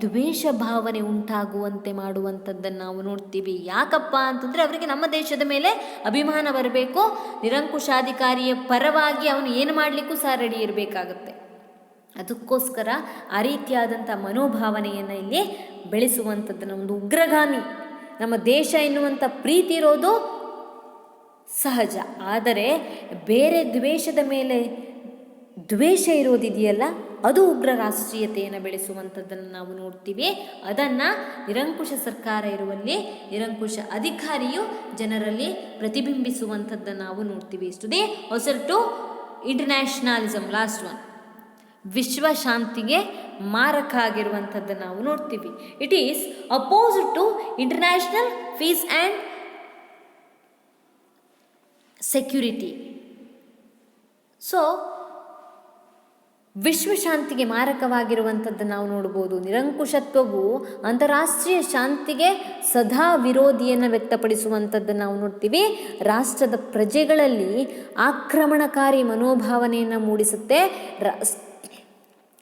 ದ್ವೇಷ ಭಾವನೆ ಉಂಟಾಗುವಂತೆ ಮಾಡುವಂಥದ್ದನ್ನು ನಾವು ನೋಡ್ತೀವಿ. ಯಾಕಪ್ಪ ಅಂತಂದರೆ ಅವರಿಗೆ ನಮ್ಮ ದೇಶದ ಮೇಲೆ ಅಭಿಮಾನ ಬರಬೇಕು. ನಿರಂಕುಶಾಧಿಕಾರಿಯ ಪರವಾಗಿ ಅವನು ಏನು ಮಾಡಲಿಕ್ಕೂ ಸಹ ರೆಡಿ ಇರಬೇಕಾಗತ್ತೆ. ಅದಕ್ಕೋಸ್ಕರ ಆ ರೀತಿಯಾದಂಥ ಮನೋಭಾವನೆಯನ್ನು ಇಲ್ಲಿ ಬೆಳೆಸುವಂಥದ್ದನ್ನು, ಒಂದು ಉಗ್ರಗಾಮಿ, ನಮ್ಮ ದೇಶ ಎನ್ನುವಂಥ ಪ್ರೀತಿ ಇರೋದು ಸಹಜ. ಆದರೆ ಬೇರೆ ದ್ವೇಷದ ಮೇಲೆ ದ್ವೇಷ ಇರೋದಿದೆಯಲ್ಲ, ಅದು ಉಗ್ರ ರಾಷ್ಟ್ರೀಯತೆಯನ್ನು ಬೆಳೆಸುವಂಥದ್ದನ್ನು ನಾವು ನೋಡ್ತೀವಿ. ಅದನ್ನು ನಿರಂಕುಶ ಸರ್ಕಾರ ಇರುವಲ್ಲಿ ನಿರಂಕುಶ ಅಧಿಕಾರಿಯು ಜನರಲ್ಲಿ ಪ್ರತಿಬಿಂಬಿಸುವಂಥದ್ದನ್ನು ನಾವು ನೋಡ್ತೀವಿ. ಇಷ್ಟುದೇ hostile to internationalism, last one, ವಿಶ್ವ ಶಾಂತಿಗೆ ಮಾರಕ ಆಗಿರುವಂಥದ್ದನ್ನು ನಾವು ನೋಡ್ತೀವಿ. It is opposed to international peace and security. So ವಿಶ್ವಶಾಂತಿಗೆ ಮಾರಕವಾಗಿರುವಂಥದ್ದನ್ನು ನಾವು ನೋಡ್ಬೋದು. ನಿರಂಕುಶತ್ವವು ಅಂತಾರಾಷ್ಟ್ರೀಯ ಶಾಂತಿಗೆ ಸದಾ ವಿರೋಧಿಯನ್ನು ವ್ಯಕ್ತಪಡಿಸುವಂಥದ್ದನ್ನು ನಾವು ನೋಡ್ತೀವಿ. ರಾಷ್ಟ್ರದ ಪ್ರಜೆಗಳಲ್ಲಿ ಆಕ್ರಮಣಕಾರಿ ಮನೋಭಾವನೆಯನ್ನು ಮೂಡಿಸುತ್ತೆ.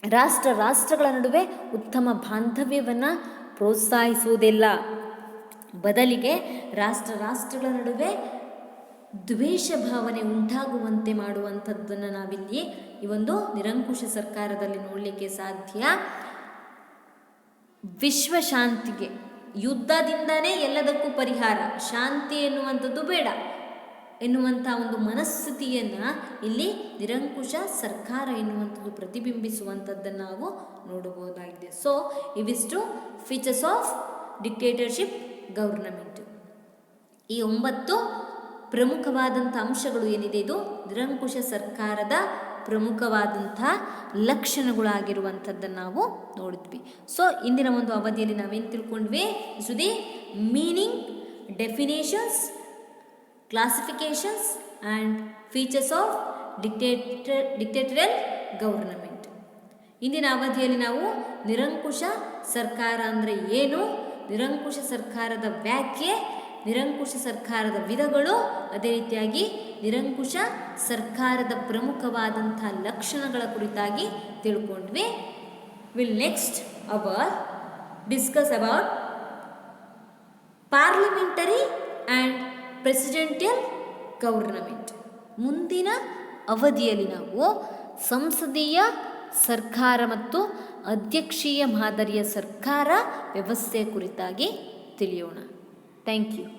ರಾಷ್ಟ್ರಗಳ ನಡುವೆ ಉತ್ತಮ ಬಾಂಧವ್ಯವನ್ನು ಪ್ರೋತ್ಸಾಹಿಸುವುದಿಲ್ಲ. ಬದಲಿಗೆ ರಾಷ್ಟ್ರಗಳ ನಡುವೆ ದ್ವೇಷ ಭಾವನೆ ಉಂಟಾಗುವಂತೆ ಮಾಡುವಂಥದ್ದನ್ನು ನಾವಿಲ್ಲಿ ಈ ಒಂದು ನಿರಂಕುಶ ಸರ್ಕಾರದಲ್ಲಿ ನೋಡಲಿಕ್ಕೆ ಸಾಧ್ಯ. ವಿಶ್ವಶಾಂತಿಗೆ, ಯುದ್ಧದಿಂದನೇ ಎಲ್ಲದಕ್ಕೂ ಪರಿಹಾರ, ಶಾಂತಿ ಎನ್ನುವಂಥದ್ದು ಬೇಡ ಎನ್ನುವಂಥ ಒಂದು ಮನಸ್ಥಿತಿಯನ್ನು ಇಲ್ಲಿ ನಿರಂಕುಶ ಸರ್ಕಾರ ಎನ್ನುವಂಥದ್ದು ಪ್ರತಿಬಿಂಬಿಸುವಂಥದ್ದನ್ನು ನಾವು ನೋಡಬಹುದಾಗಿದೆ. ಸೊ ಇವಿಷ್ಟು ಫೀಚರ್ಸ್ ಆಫ್ ಡಿಕ್ಟೇಟರ್ಶಿಪ್ ಗವರ್ನಮೆಂಟ್. ಈ 9 ಪ್ರಮುಖವಾದಂಥ ಅಂಶಗಳು ಏನಿದೆ, ಇದು ನಿರಂಕುಶ ಸರ್ಕಾರದ ಪ್ರಮುಖವಾದಂಥ ಲಕ್ಷಣಗಳಾಗಿರುವಂಥದ್ದನ್ನು ನಾವು ನೋಡಿದ್ವಿ. ಸೊ ಇಂದಿನ ಒಂದು ಅವಧಿಯಲ್ಲಿ ನಾವೇನು ತಿಳ್ಕೊಂಡ್ವಿ, so the meaning, definitions, classifications and features of dictatorial government. ಇಂದಿನ ಅವಧಿಯಲ್ಲಿ ನಾವು ನಿರಂಕುಶ ಸರ್ಕಾರ ಅಂದರೆ ಏನು, ನಿರಂಕುಶ ಸರ್ಕಾರದ ವ್ಯಾಖ್ಯೆ, ನಿರಂಕುಶ ಸರ್ಕಾರದ ವಿಧಗಳು, ಅದೇ ರೀತಿಯಾಗಿ ನಿರಂಕುಶ ಸರ್ಕಾರದ ಪ್ರಮುಖವಾದಂಥ ಲಕ್ಷಣಗಳ ಕುರಿತಾಗಿ ತಿಳ್ಕೊಂಡ್ವಿ. Will next hour discuss about parliamentary and presidential government. ಮುಂದಿನ ಅವಧಿಯಲ್ಲಿ ನಾವು ಸಂಸದೀಯ ಸರ್ಕಾರ ಮತ್ತು ಅಧ್ಯಕ್ಷೀಯ ಮಾದರಿಯ ಸರ್ಕಾರ ವ್ಯವಸ್ಥೆ ಕುರಿತಾಗಿ ತಿಳಿಯೋಣ. Thank you.